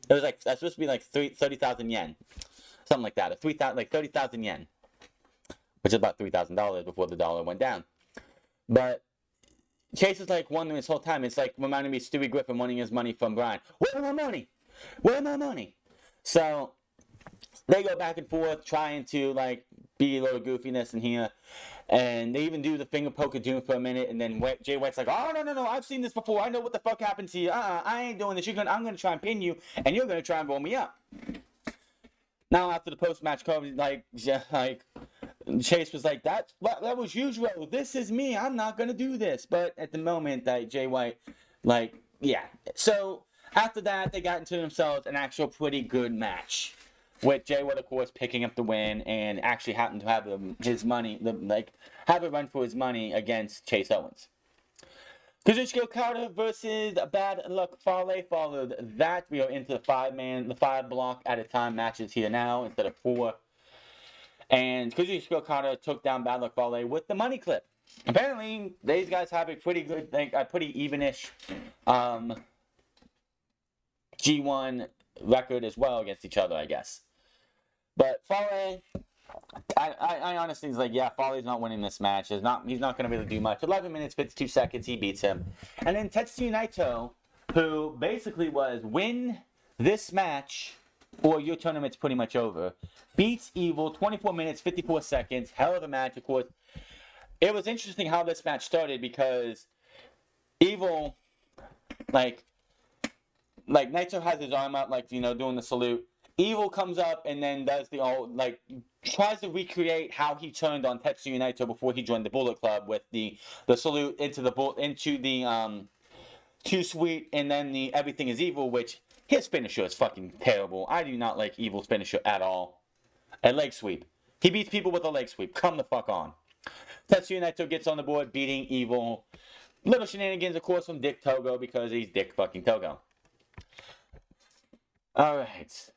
It was like, that's supposed to be like 30,000 yen. Something like that. 30,000 yen. Which is about $3,000 before the dollar went down. But Chase is like wondering this whole time. It's like reminding me of Stewie Griffin wanting his money from Brian. Where's my money? Where's my money? So they go back and forth trying to, like, be a little goofiness in here. And they even do the finger poke of doom for a minute. And then Jay White's like, oh, no, I've seen this before. I know what the fuck happened to you. I ain't doing this. I'm going to try and pin you. And you're going to try and roll me up. Now, after the post-match coverage, Chase was like, that was usual. This is me. I'm not going to do this. But at the moment, Jay White, yeah. So, after that, they got into themselves an actual pretty good match. With Jay White, of course, picking up the win and actually happened to have his money, have a run for his money against Chase Owens. Kazuchika Okada versus Bad Luck Fale followed that. We are into the 5 block at a time matches here now instead of 4. And Kazuchika Okada took down Bad Luck Fale with the money clip. Apparently, these guys have a pretty good, a pretty evenish G1 record as well against each other, I guess. But Fale, I honestly was like, yeah, Fale's not winning this match. He's not going to be able to do much. 11 minutes, 52 seconds, he beats him. And then Tetsuya Naito, who basically was win this match or your tournament's pretty much over, beats Evil, 24 minutes, 54 seconds. Hell of a match, of course. It was interesting how this match started because Evil, Naito has his arm out, doing the salute. Evil comes up and then does tries to recreate how he turned on Tetsuya Naito before he joined the Bullet Club with the salute into the 2-Sweet and then the Everything is Evil, which his finisher is fucking terrible. I do not like Evil's finisher at all. A leg sweep. He beats people with a leg sweep. Come the fuck on. Tetsuya Naito gets on the board beating Evil. Little shenanigans, of course, from Dick Togo because he's Dick fucking Togo. Alright.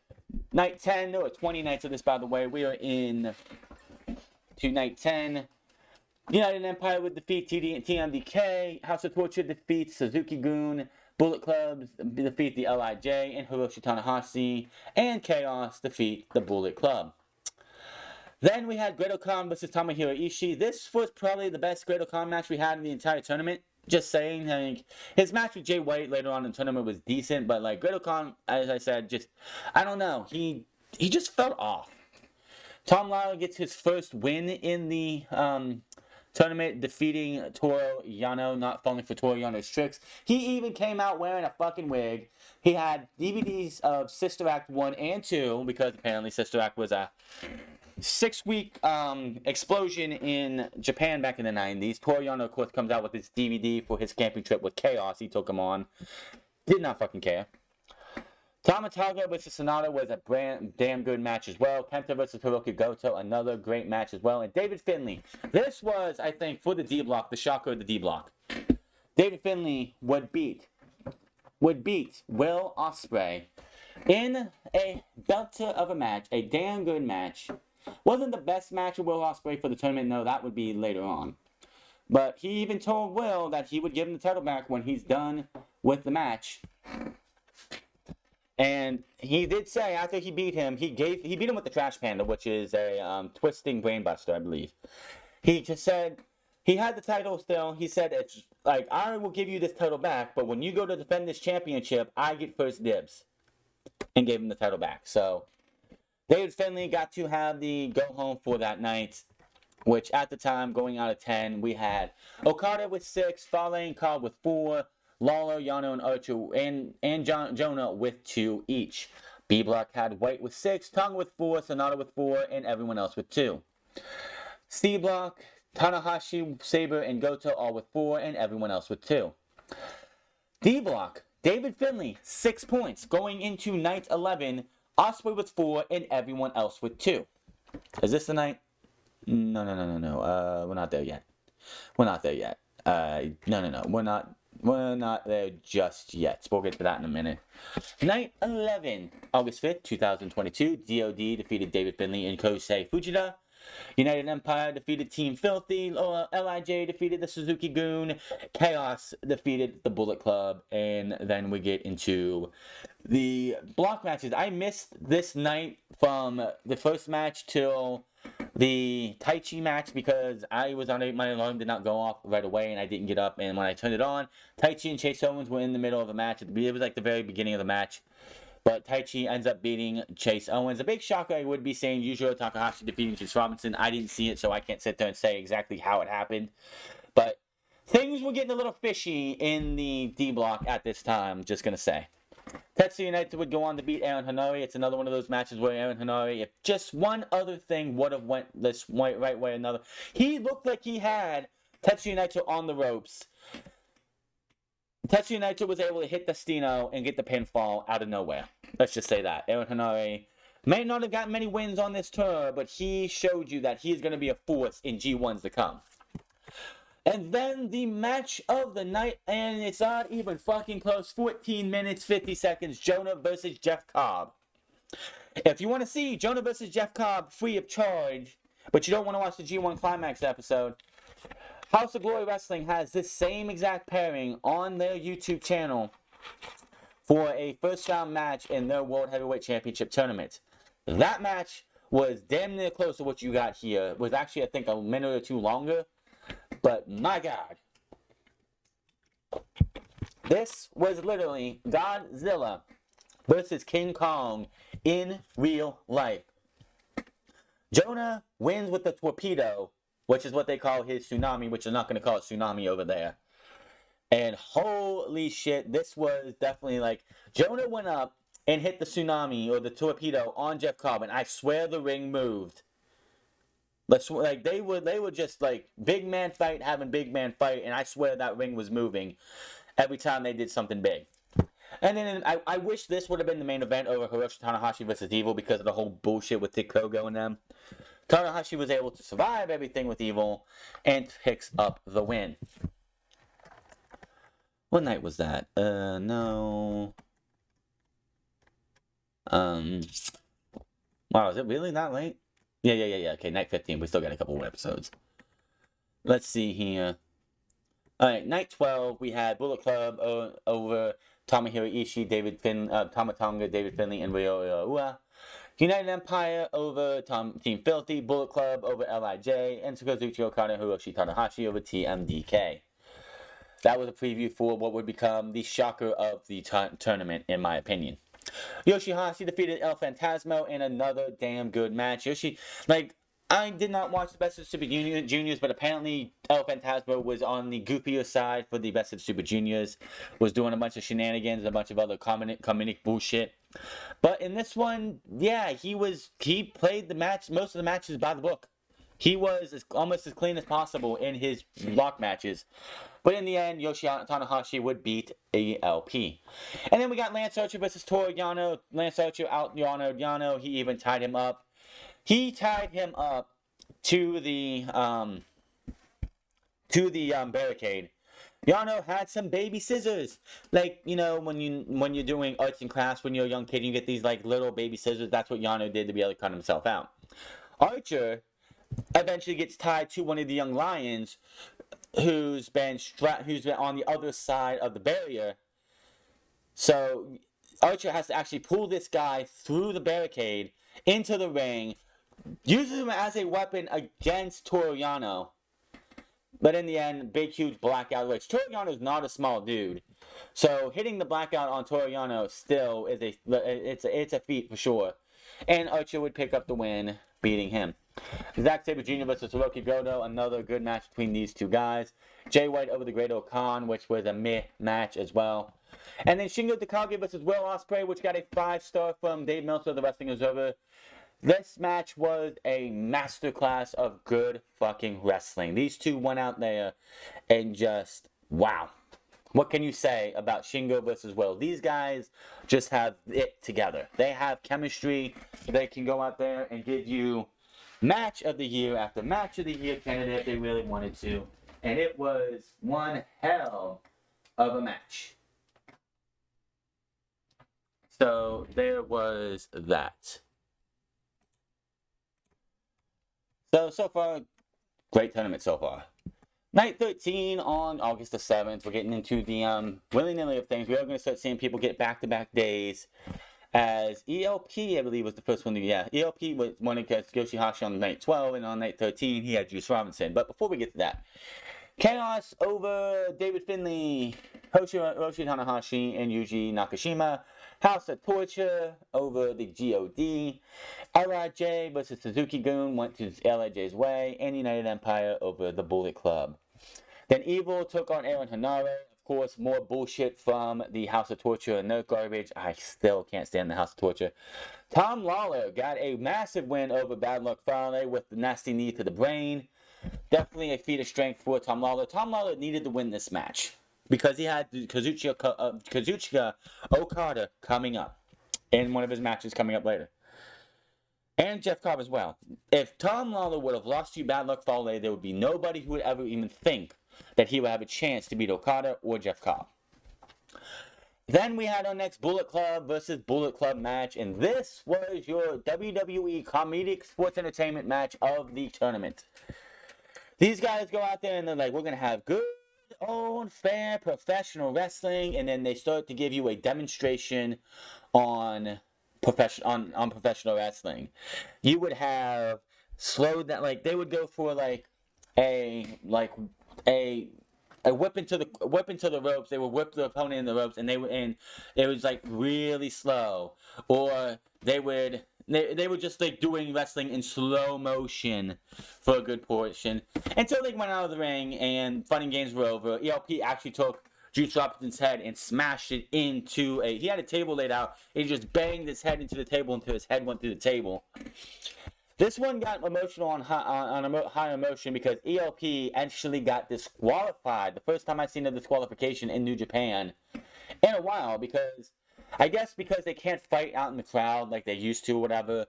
Night 10, there were 20 nights of this, by the way. We are in to night 10. United Empire would defeat TMDK. House of Torture defeats Suzuki-gun. Bullet Club defeat the LIJ and Hiroshi Tanahashi. And Chaos defeat the Bullet Club. Then we had Great-O-Khan versus Tomohiro Ishii. This was probably the best Great-O-Khan match we had in the entire tournament. just saying, like, his match with Jay White later on in the tournament was decent, but like Great Khan, as I said, just I don't know, he just felt off. Tom Lawler gets his first win in the tournament, defeating Toru Yano, not falling for Toru Yano's tricks. He even came out wearing a fucking wig. He had DVDs of Sister Act 1 and 2, because apparently Sister Act was a 6-week explosion in Japan back in the 90s. Toru Yano, of course, comes out with his DVD for his camping trip with Chaos. He took him on. Did not fucking care. Tama Tonga versus Sonata was a damn good match as well. Kenta versus Hiroki Goto, another great match as well. And David Finlay. This was, I think, for the D block, the shocker of the D block. David Finlay would beat Will Ospreay in a belter of a match, a damn good match. Wasn't the best match of Will Ospreay for the tournament. No, that would be later on. But he even told Will that he would give him the title back when he's done with the match. And he did say after he beat him, he beat him with the Trash Panda, which is a twisting brainbuster, I believe. He just said he had the title still. He said, it's like, I will give you this title back, but when you go to defend this championship, I get first dibs. And gave him the title back. So David Finlay got to have the go home for that night, which at the time, going out of 10, we had Okada with 6, Fale Cobb with 4, Lawler, Yano, and Archer, and Jonah with 2 each. B Block had White with 6, Tonga with 4, Sonata with 4, and everyone else with 2. C Block, Tanahashi, Sabre, and Goto all with 4, and everyone else with 2. D Block, David Finlay, 6 points. Going into night 11, Ospreay with 4, and everyone else with 2. Is this the night? No. We're not there yet. We're not there yet. No. We're not there just yet. We'll get to that in a minute. Night 11, August 5th, 2022. DOD defeated David Finlay and Kosei Fujita. United Empire defeated Team Filthy. LIJ defeated the Suzuki Goon. Chaos defeated the Bullet Club. And then we get into the block matches. I missed this night from the first match till the Taichi match because I was on my alarm did not go off right away and I didn't get up. And when I turned it on, Taichi and Chase Owens were in the middle of a match. It was like the very beginning of the match. But Taichi ends up beating Chase Owens. A big shocker, I would be saying, Yujiro Takahashi defeating Chase Robinson. I didn't see it, so I can't sit there and say exactly how it happened. But things were getting a little fishy in the D block at this time, just going to say. Tetsuya Naito would go on to beat Aaron Hanari. It's another one of those matches where Aaron Hanari, if just one other thing would have went this right way or another. He looked like he had Tetsuya Naito on the ropes. Tetsuya Naito was able to hit Destino and get the pinfall out of nowhere. Let's just say that. Aaron Hanari may not have gotten many wins on this tour, but he showed you that he's going to be a force in G1s to come. And then the match of the night, and it's not even fucking close, 14 minutes, 50 seconds, Jonah versus Jeff Cobb. If you want to see Jonah versus Jeff Cobb free of charge, but you don't want to watch the G1 Climax episode, House of Glory Wrestling has this same exact pairing on their YouTube channel for a first round match in their World Heavyweight Championship tournament. That match was damn near close to what you got here. It was actually, I think, a minute or two longer. But my God. This was literally Godzilla versus King Kong in real life. Jonah wins with the torpedo, which is what they call his tsunami, which they're not going to call it tsunami over there. And holy shit, this was definitely like, Jonah went up and hit the tsunami or the torpedo on Jeff Cobb, and I swear the ring moved. Like they were just like big man fight, having big man fight, and I swear that ring was moving every time they did something big. And then I wish this would have been the main event over Hiroshi Tanahashi versus Evil because of the whole bullshit with Dick Kogo and them. Tanahashi was able to survive everything with Evil and picks up the win. What night was that? No. Wow, is it really that late? Yeah. Okay, night 15. We still got a couple more episodes. Let's see here. Alright, night 12, we had Bullet Club over Tomohiro Ishii, Tama Tonga, David Finlay, and Ryo Ua. United Empire over Team Filthy, Bullet Club over LIJ, and Suzuki Okada and Hiroshi Tanahashi over TMDK. that was a preview for what would become the shocker of the tournament, in my opinion. Yoshihashi defeated El Phantasmo in another damn good match. I did not watch the Best of Super Juniors, but apparently El Phantasmo was on the goofier side for the Best of Super Juniors, was doing a bunch of shenanigans and a bunch of other comedic bullshit. But in this one, yeah, he played the match, most of the matches by the book. He was almost as clean as possible in his block matches. But in the end, Yoshihashi Tanahashi would beat ELP. And then we got Lance Archer versus Toru Yano. Lance Archer out Yano. He even tied him up. He tied him up to the barricade. Yano had some baby scissors. Like, you know, when you're doing arts and crafts when you're a young kid, you get these like little baby scissors. That's what Yano did to be able to cut himself out. Archer eventually gets tied to one of the young lions who's been on the other side of the barrier. So Archer has to actually pull this guy through the barricade into the ring, uses him as a weapon against Toru Yano. But in the end, big huge blackout, which Toru Yano is not a small dude. So hitting the blackout on Toru Yano still is a feat for sure. And Archer would pick up the win, beating him. Zack Sabre Jr. versus Hiroki Goto, another good match between these two guys. Jay White over the Great Khan, which was a meh match as well. And then Shingo Takagi versus Will Ospreay, which got a 5-star from Dave Meltzer of the Wrestling Observer. This match was a masterclass of good fucking wrestling. These two went out there and just, wow. What can you say about Shingo versus Will? These guys just have it together. They have chemistry. They can go out there and give you match of the year after match of the year candidate if they really wanted to. And it was one hell of a match. So there was that. So far, great tournament so far. Night 13 on August the 7th. We're getting into the willy-nilly of things. We are going to start seeing people get back-to-back days. As ELP, I believe, was the first one to, yeah. ELP was one against Yoshihashi on night 12, and on night 13, he had Juice Robinson. But before we get to that, Chaos over David Finlay, Hiroshi Tanahashi, and Yuji Nakashima. House of Torture over the GOD. LIJ versus Suzuki-gun went to LIJ's way, and United Empire over the Bullet Club. Then Evil took on Aaron Hanare. Of course, more bullshit from the House of Torture and their garbage. I still can't stand the House of Torture. Tom Lawler got a massive win over Bad Luck Fale with the nasty knee to the brain. Definitely a feat of strength for Tom Lawler. Tom Lawler needed to win this match because he had Kazuchika Okada coming up in one of his matches coming up later. And Jeff Cobb as well. If Tom Lawler would have lost to Bad Luck Fale, there would be nobody who would ever even think that he would have a chance to beat Okada or Jeff Cobb. Then we had our next Bullet Club versus Bullet Club match, and this was your WWE Comedic Sports Entertainment match of the tournament. These guys go out there and they're like, we're going to have good, old, fair, professional wrestling, and then they start to give you a demonstration on professional wrestling. You would have slowed that, like they would go for a whip into the ropes. They would whip the opponent in the ropes, and it was like really slow, or they were just like doing wrestling in slow motion for a good portion until they went out of the ring and fun and games were over. ELP actually took Juice Robinson's head and smashed it into he had a table laid out, and he just banged his head into the table until his head went through the table. This one got emotional on high emotion because ELP actually got disqualified. The first time I've seen a disqualification in New Japan in a while, because I guess because they can't fight out in the crowd like they used to or whatever.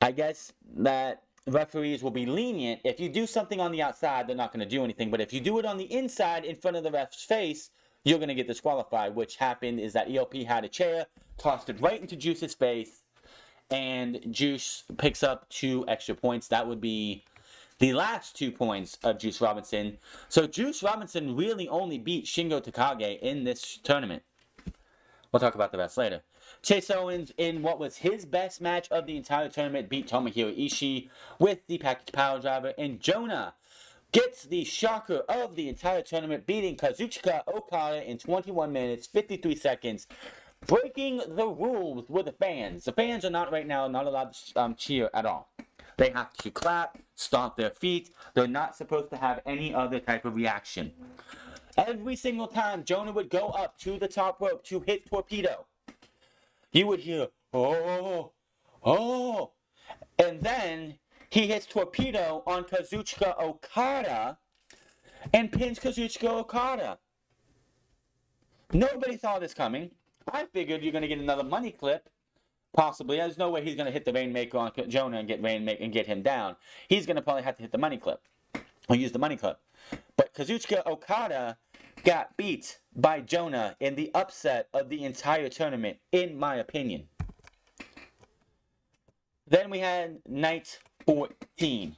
I guess that referees will be lenient. If you do something on the outside, they're not going to do anything. But if you do it on the inside in front of the ref's face, you're going to get disqualified. Which happened is that ELP had a chair, tossed it right into Juice's face, and Juice picks up 2 extra points. That would be the last 2 points of Juice Robinson. So Juice Robinson really only beat Shingo Takagi in this tournament. We'll talk about the rest later. Chase Owens, in what was his best match of the entire tournament, beat Tomohiro Ishii with the package power driver. And Jonah gets the shocker of the entire tournament, beating Kazuchika Okada in 21 minutes, 53 seconds, breaking the rules with the fans. The fans are not right now not allowed to cheer at all. They have to clap, stomp their feet. They're not supposed to have any other type of reaction. Every single time Jonah would go up to the top rope to hit Torpedo, you would hear, oh, oh. And then he hits Torpedo on Kazuchika Okada and pins Kazuchika Okada. Nobody saw this coming. I figured you're going to get another money clip. Possibly. There's no way he's going to hit the Rainmaker on Jonah and get him down. He's going to probably have to hit the money clip. Or use the money clip. But Kazuchika Okada got beat by Jonah in the upset of the entire tournament, in my opinion. Then we had night 14.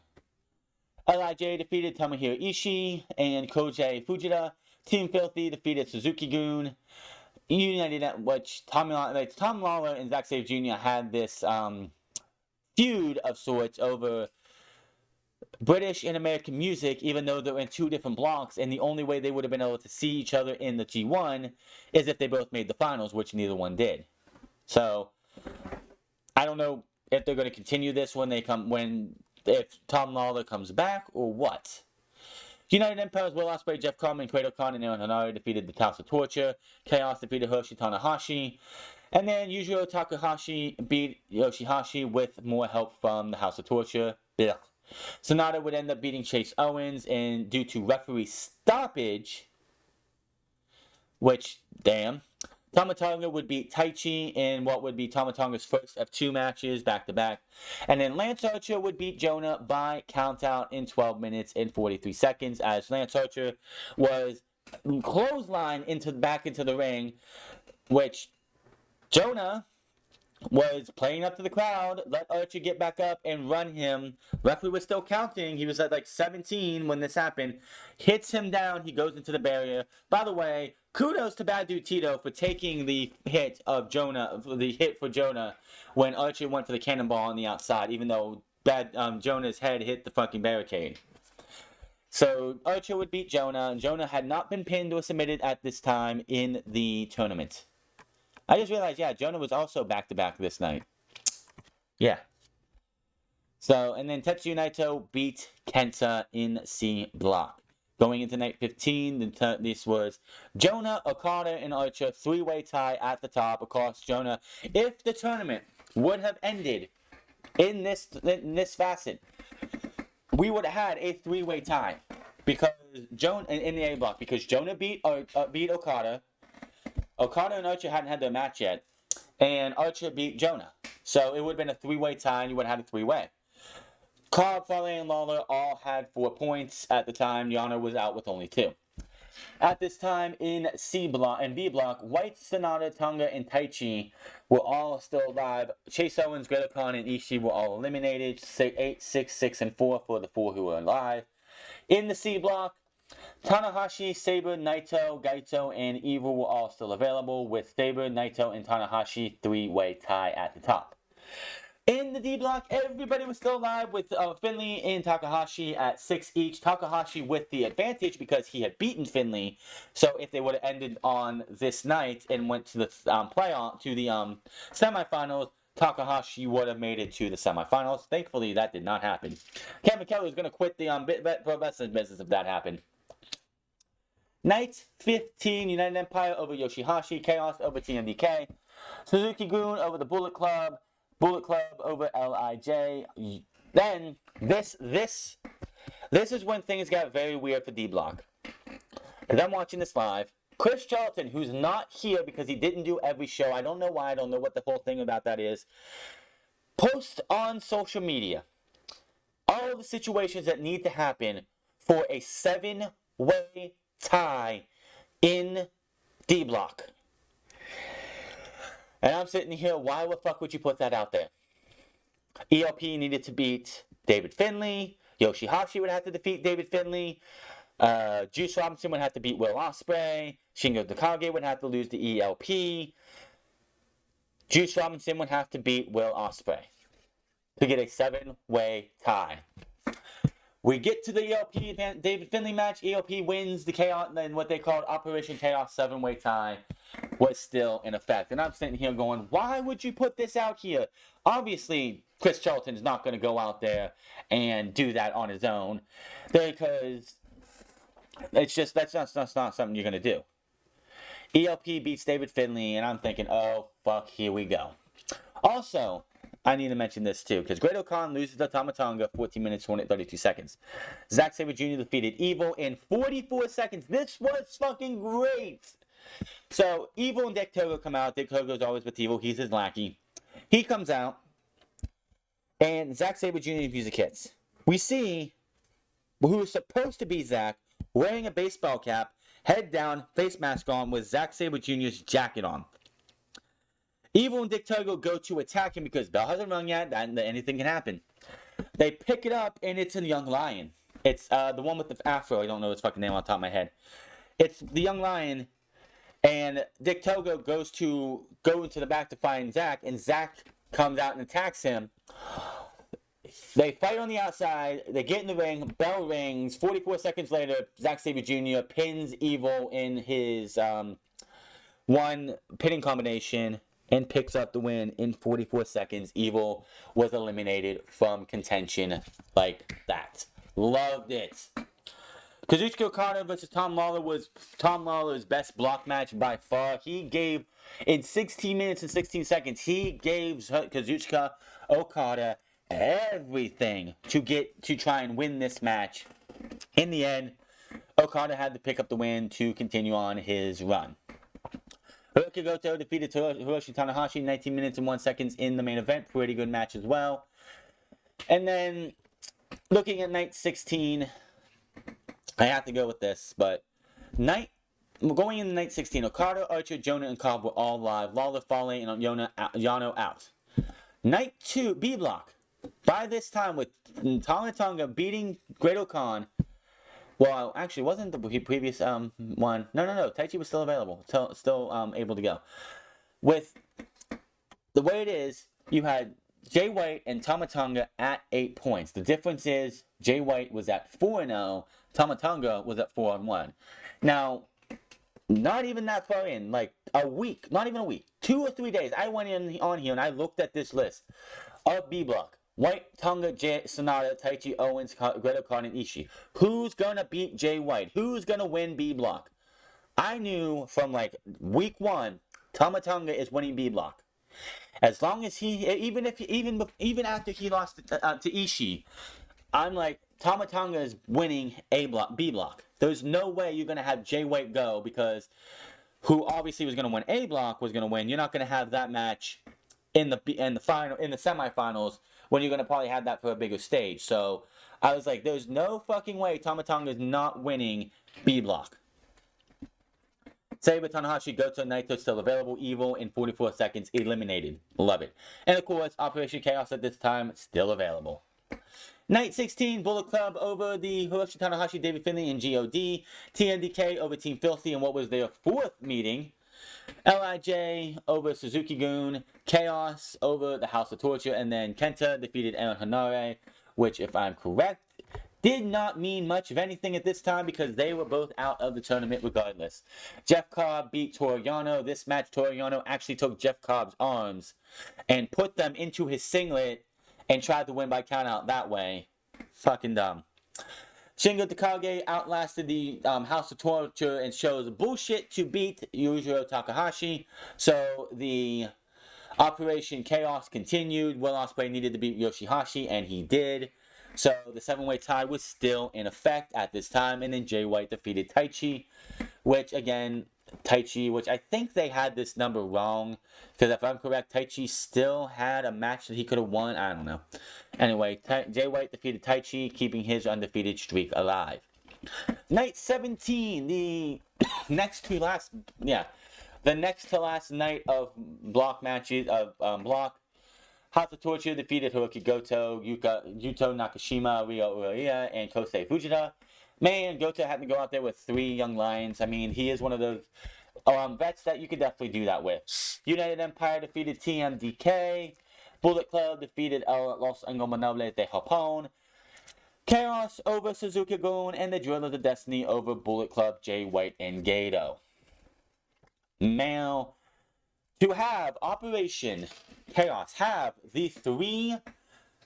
LIJ defeated Tomohiro Ishii and Kojei Fujita. Team Filthy defeated Suzuki-gun. United, which Tom Lawler and Zack Sabre Jr. had this feud of sorts over British and American music, even though they're in two different blocks, and the only way they would have been able to see each other in the G1 is if they both made the finals, which neither one did. So, I don't know if they're going to continue this if Tom Lawler comes back, or what. United Empire's Will Ospreay, Jeff Cobb, Kratos Khan, and Aaron Hanari defeated the House of Torture. Chaos defeated Hiroshi Tanahashi. And then Yujiro Takahashi beat Yoshihashi with more help from the House of Torture. Ugh. Sonata would end up beating Chase Owens, and due to referee stoppage, which, damn, Tama Tonga would beat Taichi in what would be Tama Tonga's first of two matches back-to-back. And then Lance Archer would beat Jonah by countout in 12 minutes and 43 seconds, as Lance Archer was clotheslined back into the ring, which Jonah was playing up to the crowd, let Archer get back up and run him. Referee was still counting. He was at like 17 when this happened. Hits him down. He goes into the barrier. By the way, kudos to Bad Dude Tito for taking the hit for Jonah when Archer went for the cannonball on the outside, even though Jonah's head hit the fucking barricade. So Archer would beat Jonah, and Jonah had not been pinned or submitted at this time in the tournament. I just realized, yeah, Jonah was also back-to-back this night. Yeah. So, and then Tetsuya Naito beat Kenta in C block. Going into night 15, this was Jonah, Okada, and Archer, three-way tie at the top. Of course, Jonah, if the tournament would have ended in this facet, we would have had a three-way tie because Jonah in the A block, because Jonah beat Okada. Okada and Archer hadn't had their match yet, and Archer beat Jonah. So it would have been a three-way tie, and you would have had a three-way. Cobb, Fale, and Lawler all had 4 points at the time. Yano was out with only 2. At this time in C block and B block, White, Sonata, Tonga, and Taichi were all still alive. Chase Owens, Greater Khan, and Ishii were all eliminated. 8, 6, 6, and 4 for the 4 who were alive. In the C block, Tanahashi, Sabre, Naito, Gaito, and Evil were all still available, with Sabre, Naito, and Tanahashi three-way tie at the top. In the D block, everybody was still alive, with Finlay and Takahashi at 6 each. Takahashi with the advantage because he had beaten Finlay. So if they would have ended on this night and went to the semifinals, Takahashi would have made it to the semifinals. Thankfully, that did not happen. Kevin Kelly was going to quit the pro wrestling business if that happened. Night 15, United Empire over Yoshihashi, Chaos over TMDK, Suzuki-gun over the Bullet Club over LIJ. Then, this is when things got very weird for D-Block. Because I'm watching this live. Chris Charlton, who's not here because he didn't do every show, I don't know why, I don't know what the whole thing about that is, post on social media all the situations that need to happen for a 7-way tie in D-Block. And I'm sitting here, why the fuck would you put that out there? ELP needed to beat David Finlay. Yoshihashi would have to defeat David Finlay. Juice Robinson would have to beat Will Ospreay. Shingo Takagi would have to lose to ELP. Juice Robinson would have to beat Will Ospreay to get a 7-way tie. We get to the ELP David Finlay match. ELP wins the Chaos, and what they called Operation Chaos 7-way tie was still in effect. And I'm sitting here going, why would you put this out here? Obviously, Chris Charlton's not going to go out there and do that on his own, because that's not something you're going to do. ELP beats David Finlay, and I'm thinking, oh, fuck, here we go. Also, I need to mention this too, because Great Khan loses to Tama Tonga 14 minutes, 32 seconds. Zack Sabre Jr. defeated Evil in 44 seconds. This was fucking great. So, Evil and Dick Togo come out. Dick Togo's always with Evil. He's his lackey. He comes out, and Zack Sabre Jr. music hits. We see who is supposed to be Zack wearing a baseball cap, head down, face mask on, with Zack Sabre Jr.'s jacket on. Evil and Dick Togo go to attack him because bell hasn't rung yet, and anything can happen. They pick it up, and it's a young lion. It's the one with the afro. I don't know his fucking name on top of my head. It's the young lion, and Dick Togo goes to go into the back to find Zack, and Zack comes out and attacks him. They fight on the outside. They get in the ring. Bell rings. 44 seconds later, Zack Sabre Jr. pins Evil in his one pinning combination and picks up the win in 44 seconds. Evil was eliminated from contention like that. Loved it. Kazuchika Okada versus Tom Lawler was Tom Lawler's best block match by far. He gave, in 16 minutes and 16 seconds, he gave Kazuchika Okada everything to try and win this match. In the end, Okada had to pick up the win to continue on his run. Hiroki Goto defeated Hiroshi Tanahashi 19 minutes and 1 second in the main event. Pretty good match as well. And then, looking at night 16, I have to go with this, but going into night 16, Okada, Archer, Jonah, and Cobb were all live. Lawler, Fale, and Yano out. Night 2, B block. By this time, with Tama Tonga beating Great Khan. Well, actually, wasn't the previous one? No. Taichi was still available, still able to go. With the way it is, you had Jay White and Tama Tonga at 8 points. The difference is Jay White was at 4-0, Tama Tonga was at 4-1. Now, not even that far in, like a week, not even a week, 2 or 3 days, I went on here and I looked at this list of B block. White, Tonga, Sonata, Taichi, Owens, Great Khan, and Ishii. Who's gonna beat Jay White? Who's gonna win B block? I knew from like week 1, Tama Tonga is winning B block. As long as even after he lost to Ishii, I'm like, Tama Tonga is winning B block. There's no way you're gonna have Jay White go, because who obviously was gonna win A block was gonna win. You're not gonna have that match in the semifinals, when you're going to probably have that for a bigger stage. So I was like, there's no fucking way Tama Tonga is not winning B block. Sabre, Tanahashi, Goto, Naito still available. Evil in 44 seconds, eliminated. Love it. And of course, Operation Chaos at this time, still available. Night 16, Bullet Club over the Hiroshi Tanahashi, David Finlay, and GOD. TMDK over Team Filthy in what was their 4th meeting. LIJ over Suzuki-gun, Chaos over the House of Torture, and then Kenta defeated Aaron Hanare, which, if I'm correct, did not mean much of anything at this time, because they were both out of the tournament regardless. Jeff Cobb beat Toru Yano. This match, Toru Yano actually took Jeff Cobb's arms and put them into his singlet and tried to win by countout that way. Fucking dumb. Shingo Takagi outlasted the House of Torture and shows bullshit to beat Yujiro Takahashi. So the Operation Chaos continued. Will Ospreay needed to beat Yoshihashi, and he did. So the 7-way tie was still in effect at this time. And then Jay White defeated Taichi, which I think they had this number wrong, because if I'm correct, Taichi still had a match that he could have won. I don't know. Anyway, Jay White defeated Taichi, keeping his undefeated streak alive. Night 17, the next to last night of block matches of block. House of Torture defeated Hiroki Goto, Yuto Nakashima, Ryo Uemura, and Kosei Fujita. Man, Goto had to go out there with 3 young lions. I mean, he is one of those vets that you could definitely do that with. United Empire defeated TMDK. Bullet Club defeated Los Ingobernables de Japón. Chaos over Suzuki-gun, and the Drillers of Destiny over Bullet Club, Jay White, and Gato. Now, to have Operation Chaos have the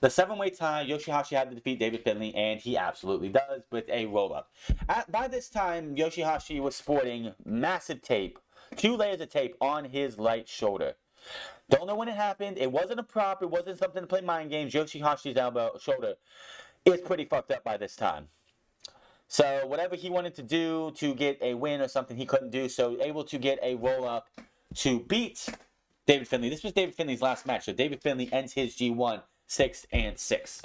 7-way tie, Yoshihashi had to defeat David Finlay, and he absolutely does with a roll-up. By this time, Yoshihashi was sporting massive tape, 2 layers of tape on his right shoulder. Don't know when it happened. It wasn't a prop. It wasn't something to play mind games. Yoshihashi's shoulder is pretty fucked up by this time. So whatever he wanted to do to get a win or something, he couldn't do. So able to get a roll-up to beat David Finlay. This was David Finlay's last match. So David Finlay ends his G1 6-6.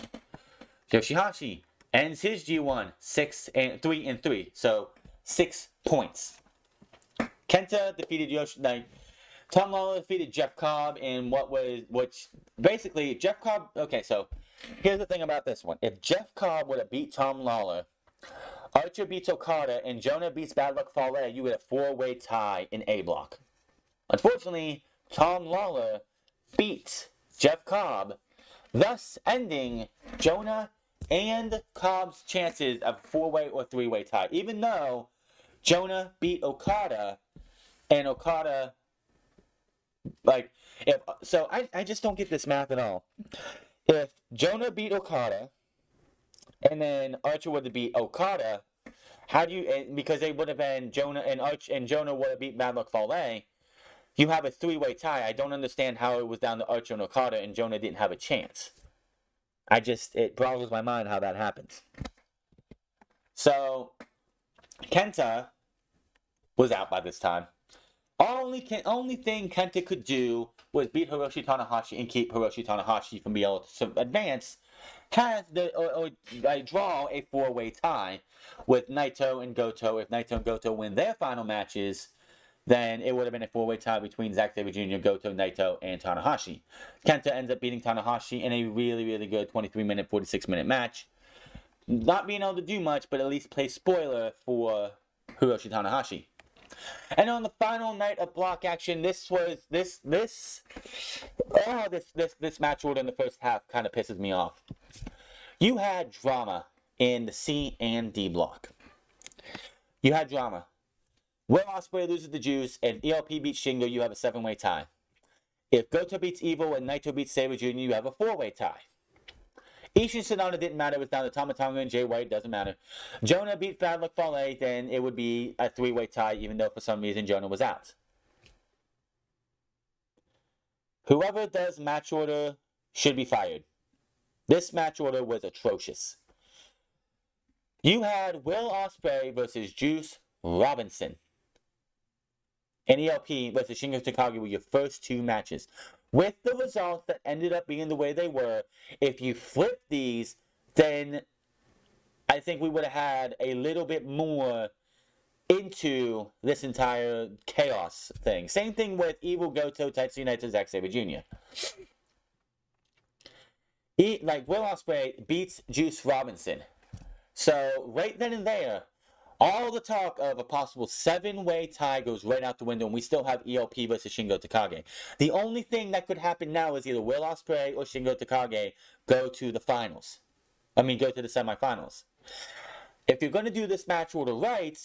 Yoshihashi ends his G1 3-3. So 6 points. Kenta defeated Tom Lawler defeated Jeff Cobb in which basically Jeff Cobb. Okay, so here's the thing about this one. If Jeff Cobb would have beat Tom Lawler, Archer beats Okada, and Jonah beats Bad Luck Fale, you get a 4-way tie in A block. Unfortunately, Tom Lawler beats Jeff Cobb, thus ending Jonah and Cobb's chances of a 4-way or 3-way tie. Even though Jonah beat Okada, and Okada, I just don't get this math at all. If Jonah beat Okada, and then Archer would have beat Okada, how do you, because they would have been Jonah and Jonah would have beat Bad Luck Fale, you have a 3-way tie. I don't understand how it was down to Archer and Okada and Jonah didn't have a chance. It boggles my mind how that happens. So, Kenta was out by this time. Only thing Kenta could do was beat Hiroshi Tanahashi and keep Hiroshi Tanahashi from being able to advance, draw a 4-way tie with Naito and Goto. If Naito and Goto win their final matches, then it would have been a 4-way tie between Zack Sabre Jr., Goto, Naito, and Tanahashi. Kenta ends up beating Tanahashi in a really, really good 23-minute, 46-minute match. Not being able to do much, but at least play spoiler for Hiroshi Tanahashi. And on the final night of block action, this match order in the first half kind of pisses me off. You had drama in the C and D block. You had drama. Will Ospreay loses the Juice, and ELP beats Shingo, you have a 7-way tie. If Goto beats Evil and Naito beats Sabre Jr., you have a 4-way tie. Ishin Sonata didn't matter. It was down to Tama Tonga and Jay White. Doesn't matter. Jonah beat Bad Luck Fale, then it would be a 3-way tie, even though for some reason Jonah was out. Whoever does match order should be fired. This match order was atrocious. You had Will Ospreay versus Juice Robinson. And ELP versus Shingo Takagi were your first 2 matches. With the results that ended up being the way they were, if you flip these, then I think we would have had a little bit more into this entire chaos thing. Same thing with Evil, Goto, Tetsuya Naito, Zack Sabre Jr. Will Ospreay beats Juice Robinson. So right then and there, all the talk of a possible 7-way tie goes right out the window, and we still have ELP versus Shingo Takagi. The only thing that could happen now is either Will Ospreay or Shingo Takagi go to the finals. Go to the semifinals. If you're going to do this match order right,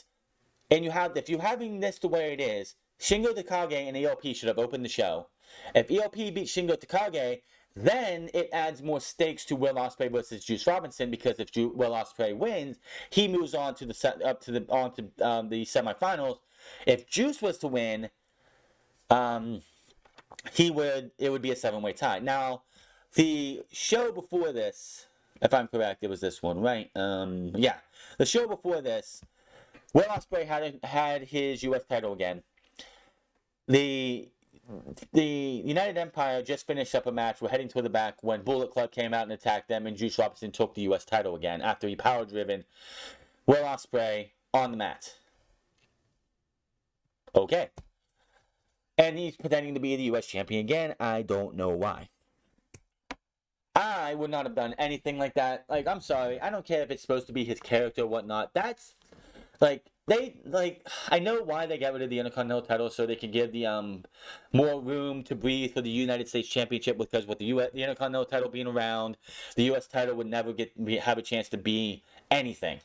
and if you're having this the way it is, Shingo Takagi and ELP should have opened the show. If ELP beats Shingo Takagi, then it adds more stakes to Will Ospreay versus Juice Robinson, because if Will Ospreay wins, he moves on to the semifinals. If Juice was to win, it would be a 7-way tie. Now, the show before this, if I'm correct, it was this one, right? Yeah, the show before this, Will Ospreay had his U.S. title again. The United Empire just finished up a match. We're heading toward the back when Bullet Club came out and attacked them, and Juice Robinson took the U.S. title again after he power-driven Will Ospreay on the mat. Okay. And he's pretending to be the U.S. champion again. I don't know why. I would not have done anything like that. I'm sorry. I don't care if it's supposed to be his character or whatnot. I know why they got rid of the Intercontinental title, so they can give the more room to breathe for the United States Championship, because with the Intercontinental title being around, the US title would never have a chance to be anything.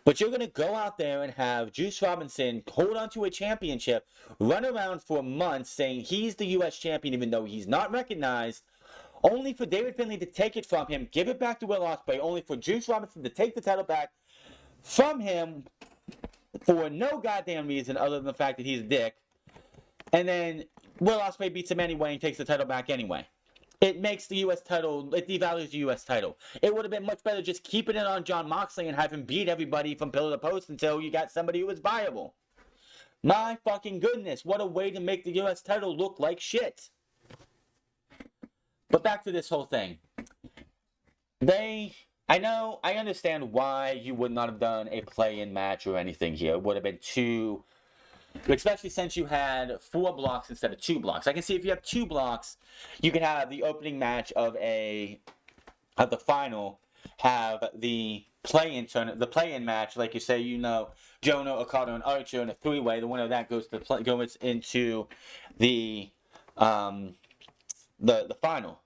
But you're going to go out there and have Juice Robinson hold on to a championship, run around for months saying he's the US champion even though he's not recognized, only for David Finlay to take it from him, give it back to Will Ospreay, only for Juice Robinson to take the title back from him for no goddamn reason other than the fact that he's a dick. And then Will Ospreay beats him anyway and takes the title back anyway. It makes the U.S. title, it devalues the U.S. title. It would have been much better just keeping it on Jon Moxley and have him beat everybody from pillar to post until you got somebody who was viable. My fucking goodness, what a way to make the U.S. title look like shit. But back to this whole thing. I understand why you would not have done a play-in match or anything here. It would have been too, especially since you had 4 blocks instead of 2 blocks. I can see if you have 2 blocks, you can have the opening match of the final, have the play-in match, like you say, Jonah, Okada, and Archer in a 3-way. The winner of that goes into the final.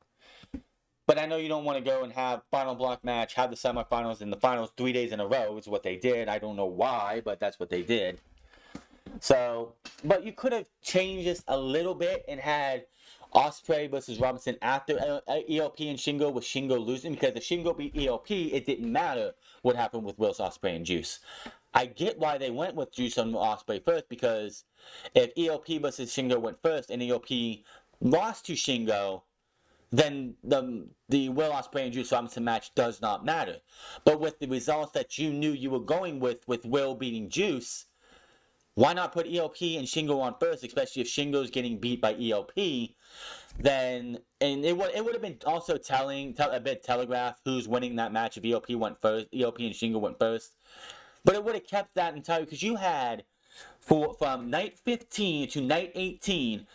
But I know you don't want to go and have final block match, have the semifinals and the finals 3 days in a row is what they did. I don't know why, but that's what they did. So, but you could have changed this a little bit and had Ospreay versus Robinson after ELP and Shingo, with Shingo losing, because if Shingo beat ELP, it didn't matter what happened with Will Ospreay and Juice. I get why they went with Juice on Ospreay first, because if ELP versus Shingo went first and ELP lost to Shingo, then the Will Ospreay and Juice Robinson match does not matter. But with the results that you knew you were going with Will beating Juice, why not put ELP and Shingo on first, especially if Shingo's getting beat by ELP? Then, and it would have been also a bit telegraph who's winning that match if ELP went first, ELP and Shingo went first. But it would have kept that entire, because you had from night 15 to night 18.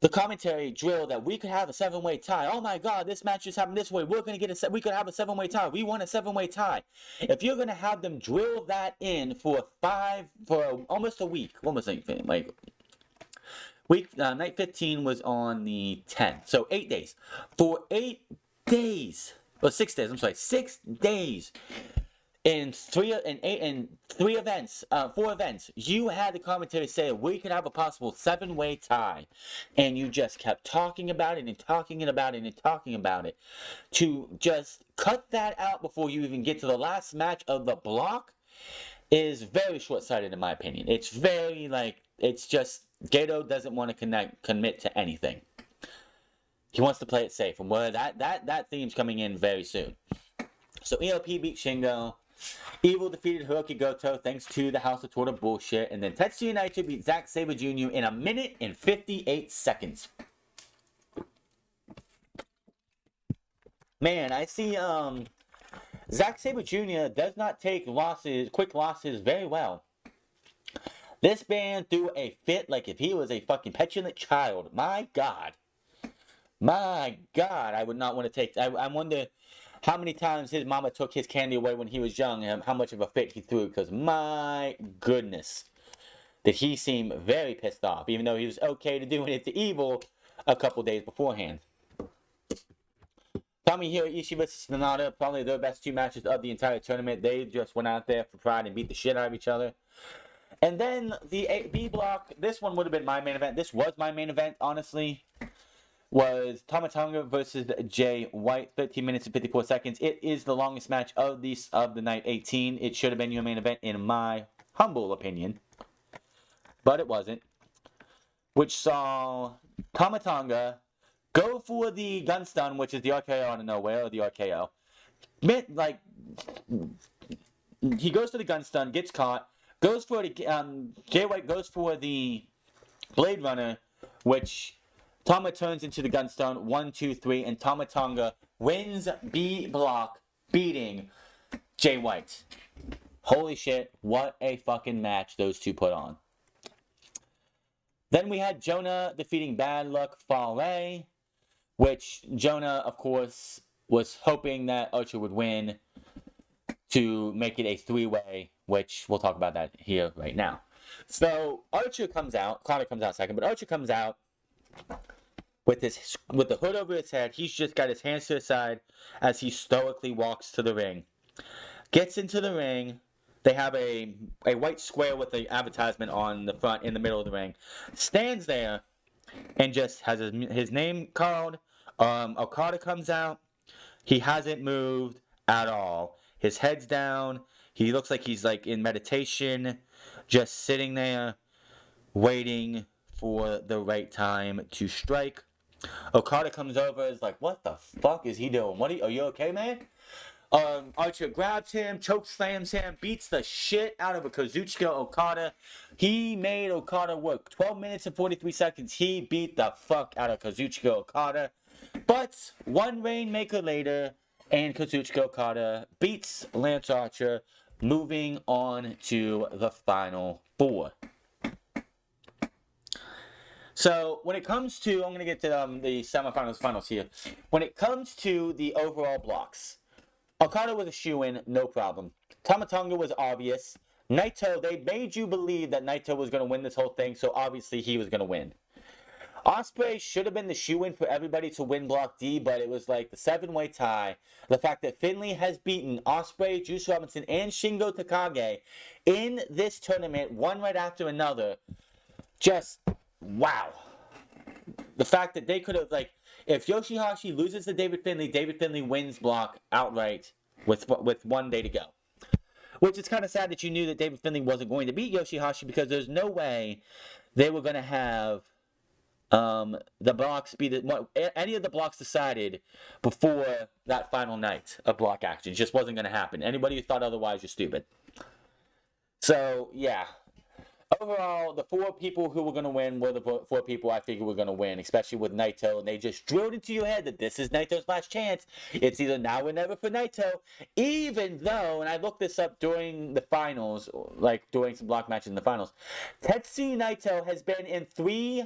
The commentary drilled that we could have a 7-way tie. Oh my God, this match just happened this way. We could have a 7-way tie. We want a 7-way tie. If you're gonna have them drill that in for almost a week, night 15 was on the 10th, so 8 days. For 8 days, or 6 days. I'm sorry, 6 days. In 4 events, you had the commentary say we could have a possible 7-way tie, and you just kept talking about it and talking about it and talking about it. To just cut that out before you even get to the last match of the block is very short-sighted in my opinion. It's very it's just Gato doesn't want to commit to anything. He wants to play it safe, and that theme's coming in very soon. So ELP beat Shingo. Evil defeated Hiroki Goto thanks to the House of Torta bullshit. And then Tetsuya Naito beat Zack Sabre Jr. in 1 minute and 58 seconds. Man, I see Zack Sabre Jr. does not take quick losses very well. This man threw a fit like if he was a fucking petulant child. My God, I would not want to take. I wonder how many times his mama took his candy away when he was young and how much of a fit he threw, because my goodness, did he seem very pissed off, even though he was okay to doing it to Evil a couple days beforehand. Tomohiro Ishii versus Sonata, probably their best 2 matches of the entire tournament. They just went out there for pride and beat the shit out of each other. And then the B block, this one would have been my main event. This was my main event, honestly. Was Tama Tonga versus Jay White, 13 minutes and 54 seconds. It is the longest match of the night 18. It should have been your main event in my humble opinion, but it wasn't. Which saw Tama Tonga go for the gun stun, which is the RKO out of nowhere, or the RKO. He goes for the gun stun, gets caught, goes for the Jay White goes for the Blade Runner, which Tama turns into the gun stun, 1, 2, 3, and Tama Tonga wins B block, beating Jay White. Holy shit, what a fucking match those two put on. Then we had Jonah defeating Bad Luck Fale, which Jonah, of course, was hoping that Archer would win to make it a 3-way which we'll talk about that here right now. So Archer comes out, Connor comes out second, but Archer comes out with the hood over his head. He's just got his hands to his side as he stoically walks to the ring. Gets into the ring. They have a white square with the advertisement on the front in the middle of the ring. Stands there and just has his name called. Okada comes out. He hasn't moved at all. His head's down. He looks like he's like in meditation, just sitting there, waiting for the right time to strike. Okada comes over, is like, "What the fuck is he doing? Are you okay, man?" Archer grabs him, choke slams him, beats the shit out of a Kazuchika Okada. He made Okada work 12 minutes and 43 seconds. He beat the fuck out of Kazuchika Okada. But one Rainmaker later, and Kazuchika Okada beats Lance Archer, moving on to the final four. So when it comes to, I'm going to get to the semifinals, finals here. When it comes to the overall blocks, Okada was a shoo-in, no problem. Tama Tonga was obvious. Naito, they made you believe that Naito was going to win this whole thing, so obviously he was going to win. Ospreay should have been the shoo-in for everybody to win Block D, but it was like the 7-way tie. The fact that Finlay has beaten Ospreay, Juice Robinson, and Shingo Takagi in this tournament, one right after another, just wow. The fact that they could have, like, if Yoshihashi loses to David Finlay wins Block outright with 1 day to go. Which is kind of sad that you knew that David Finlay wasn't going to beat Yoshihashi, because there's no way they were going to have the blocks be any of the blocks decided before that final night of block action. It just wasn't going to happen. Anybody who thought otherwise, you're stupid. So, yeah. Overall, the 4 people who were going to win were the 4 people I figured were going to win, especially with Naito. And they just drilled into your head that this is Naito's last chance. It's either now or never for Naito. Even though, and I looked this up during the finals, like during some block matches in the finals, Tetsuya Naito has been in 3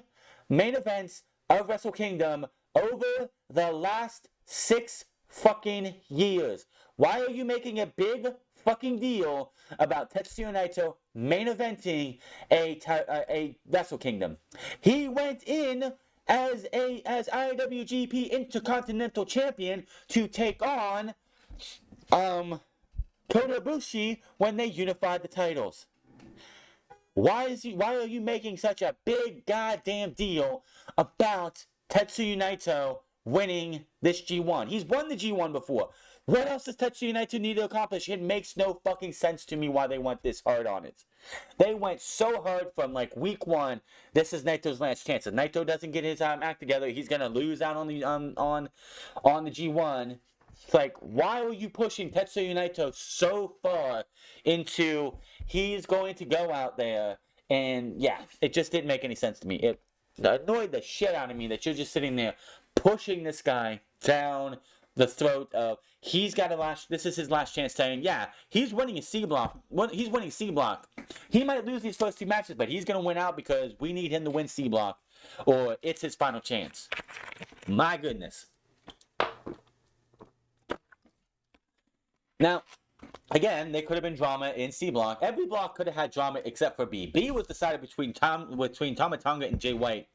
main events of Wrestle Kingdom over the last 6 fucking years. Why are you making a big fucking deal about Tetsuya Naito main eventing a Wrestle Kingdom? He went in as IWGP Intercontinental Champion to take on Kota Ibushi when they unified the titles. Why are you making such a big goddamn deal about Tetsuya Naito winning this G1? He's won the G1 before. What else does Tetsuya Naito need to accomplish? It makes no fucking sense to me why they went this hard on it. They went so hard from like week 1. This is Naito's last chance. If Naito doesn't get his act together, he's gonna lose out on the G1. It's like, why are you pushing Tetsuya Naito so far into he's going to go out there? And yeah, it just didn't make any sense to me. It annoyed the shit out of me that you're just sitting there pushing this guy down the throat of this is his last chance, saying, yeah, he's winning a C block. He's winning C block. He might lose these first 2 matches, but he's going to win out because we need him to win C block, or it's his final chance. My goodness. Now, again, there could have been drama in C block. Every block could have had drama except for B. B was decided between Tama Tonga and Jay White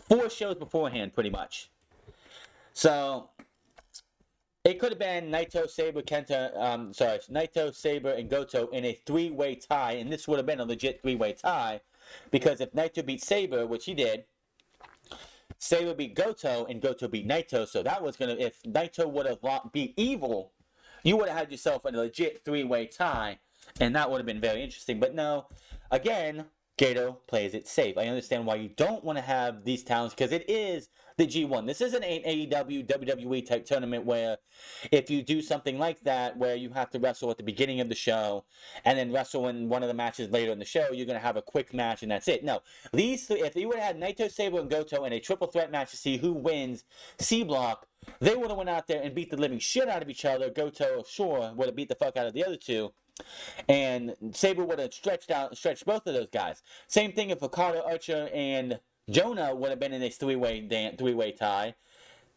4 shows beforehand, pretty much. So it could have been Naito, Sabre, Naito, Sabre, and Goto in a 3-way tie, and this would have been a legit 3-way tie, because if Naito beat Sabre, which he did, Sabre beat Goto, and Goto beat Naito, so that was gonna, if Naito would have beat Evil, you would have had yourself a legit 3-way tie, and that would have been very interesting. But no, again, Gato plays it safe. I understand why you don't want to have these talents, because it is the G1. This isn't an AEW, WWE type tournament where if you do something like that, where you have to wrestle at the beginning of the show and then wrestle in one of the matches later in the show, you're going to have a quick match and that's it. No, these 3, if you would have had Naito, Sabre, and Goto in a triple threat match to see who wins C block, they would have went out there and beat the living shit out of each other. Goto, sure, would have beat the fuck out of the other 2. And Sabre would have stretched both of those guys. Same thing if Okada, Archer, and Jonah would have been in a 3-way tie.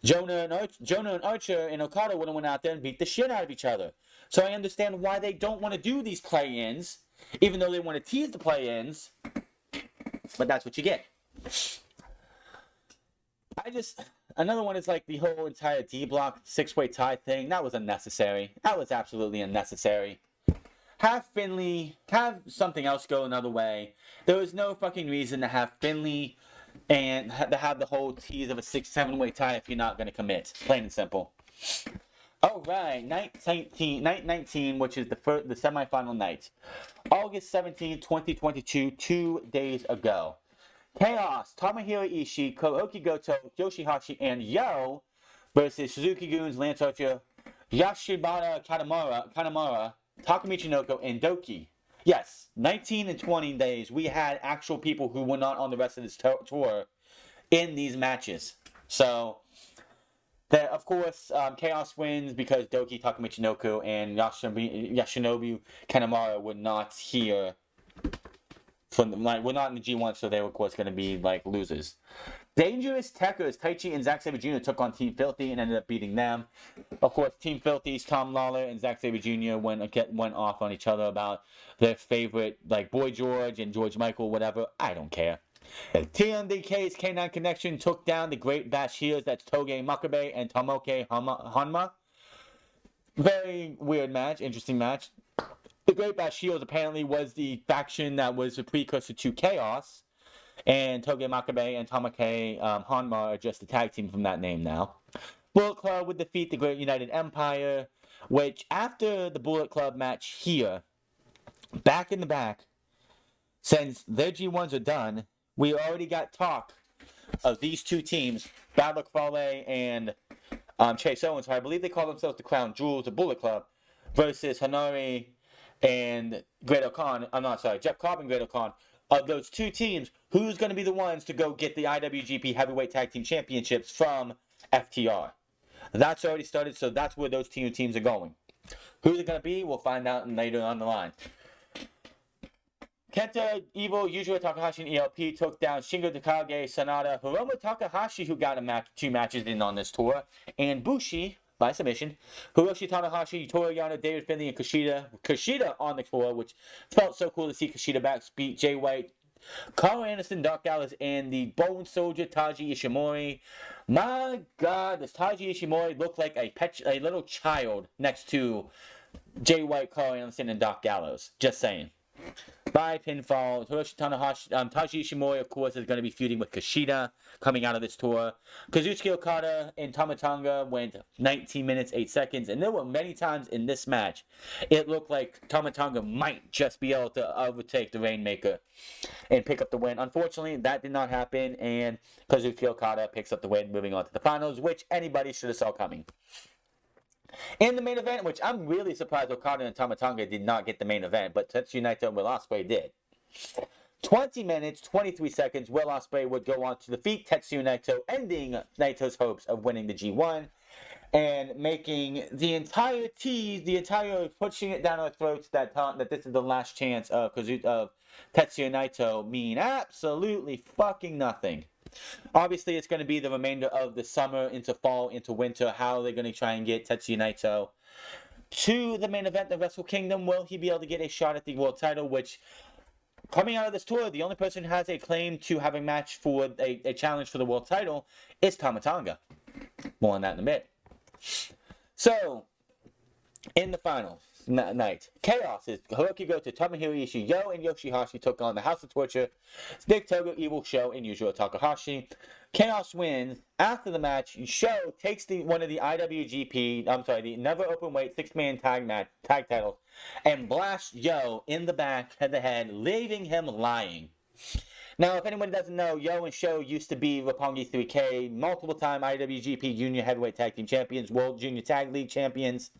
Jonah and Archer and Okada would have went out there and beat the shit out of each other. So I understand why they don't want to do these play-ins, even though they want to tease the play-ins. But that's what you get. Another one is like the whole entire D-Block 6-way tie thing. That was unnecessary. That was absolutely unnecessary. Have something else go another way. There was no fucking reason to have Finley and to have the whole tease of a 6-7-way tie if you're not going to commit. Plain and simple. Alright, night 19, which is the semifinal night. August 17, 2022, 2 days ago. Chaos, Tomohiro Ishii, Kouki Goto, Yoshihashi, and Yo versus Suzuki Goons, Lance Archer, Yashibata Kanemaru, Taka Michinoku, and Doki. Yes, 19 and 20 days, we had actual people who were not on the rest of this tour in these matches. So, of course, Chaos wins because Doki, Taka Michinoku, and Yoshinobu Kanemaru were not here. We're not in the G1, so they were, of course, going to be, losers. Dangerous Techers, Taichi and Zack Sabre Jr. took on Team Filthy and ended up beating them. Of course, Team Filthy's Tom Lawler and Zack Sabre Jr. went off on each other about their favorite, Boy George and George Michael, whatever. I don't care. TMDK's K9 Connection took down the Great Bash Heels. That's Toge Makabe and Tomoke Hanma. Very weird match, interesting match. The Great Bash Heels apparently was the faction that was a precursor to Chaos, and Toge Makabe and Tomoke Hanma are just a tag team from that name now. Bullet Club would defeat the Great United Empire, which after the Bullet Club match here, back in the back, since their G1s are done, we already got talk of these two teams, Bad Luck Fale and Chase Owens, I believe they call themselves the Crown Jewels, the Bullet Club, versus Hanari and Great Khan. Jeff Cobb and Great Khan. Of those two teams, who's going to be the ones to go get the IWGP Heavyweight Tag Team Championships from FTR? That's already started, so that's where those two teams are going. Who's it going to be? We'll find out later on the line. Kenta, Evil, Yujiro Takahashi, and ELP took down Shingo Takagi, Sanada, Hiromu Takahashi, who got two matches in on this tour, and Bushi, by submission, Hiroshi Tanahashi, Toru Yano, David Finlay, and Kushida on the tour, which felt so cool to see Kushida back, beat Jay White, Carl Anderson, Doc Gallows, and the Bone Soldier, Taiji Ishimori. My God, does Taiji Ishimori look like a little child next to Jay White, Carl Anderson, and Doc Gallows? Just saying. By pinfall, Hiroshi Tanahashi, Taiji Ishimori, of course, is going to be feuding with Kushida coming out of this tour. Kazuchika Okada and Tama Tonga went 19 minutes, 8 seconds, and there were many times in this match it looked like Tama Tonga might just be able to overtake the Rainmaker and pick up the win. Unfortunately, that did not happen, and Kazuchika Okada picks up the win, moving on to the finals, which anybody should have saw coming. In the main event, which I'm really surprised Okada and Tama Tonga did not get the main event, but Tetsuya Naito and Will Ospreay did. 20 minutes, 23 seconds, Will Ospreay would go on to defeat Tetsuya Naito, ending Naito's hopes of winning the G1, and making the entire pushing it down our throats that this is the last chance of Tetsuya Naito mean absolutely fucking nothing. Obviously, it's going to be the remainder of the summer into fall, into winter. How are they going to try and get Tetsuya Naito to the main event of Wrestle Kingdom? Will he be able to get a shot at the world title? Which, coming out of this tour, the only person who has a claim to having a match for a challenge for the world title is Tama Tonga. More on that in a bit. So, in the final night, Chaos is Hiroki Goto, Tomohiro Ishii, Yo, and Yoshihashi took on the House of Torture, Stick Togo, Evil Show, and Yujiro Takahashi. Chaos wins. After the match, Show takes one of the the Never Openweight 6-man tag titles, and blasts Yo in the back, head to head, leaving him lying. Now, if anyone doesn't know, Yo and Show used to be Roppongi 3K, multiple-time IWGP Junior Heavyweight Tag Team Champions, World Junior Tag League Champions,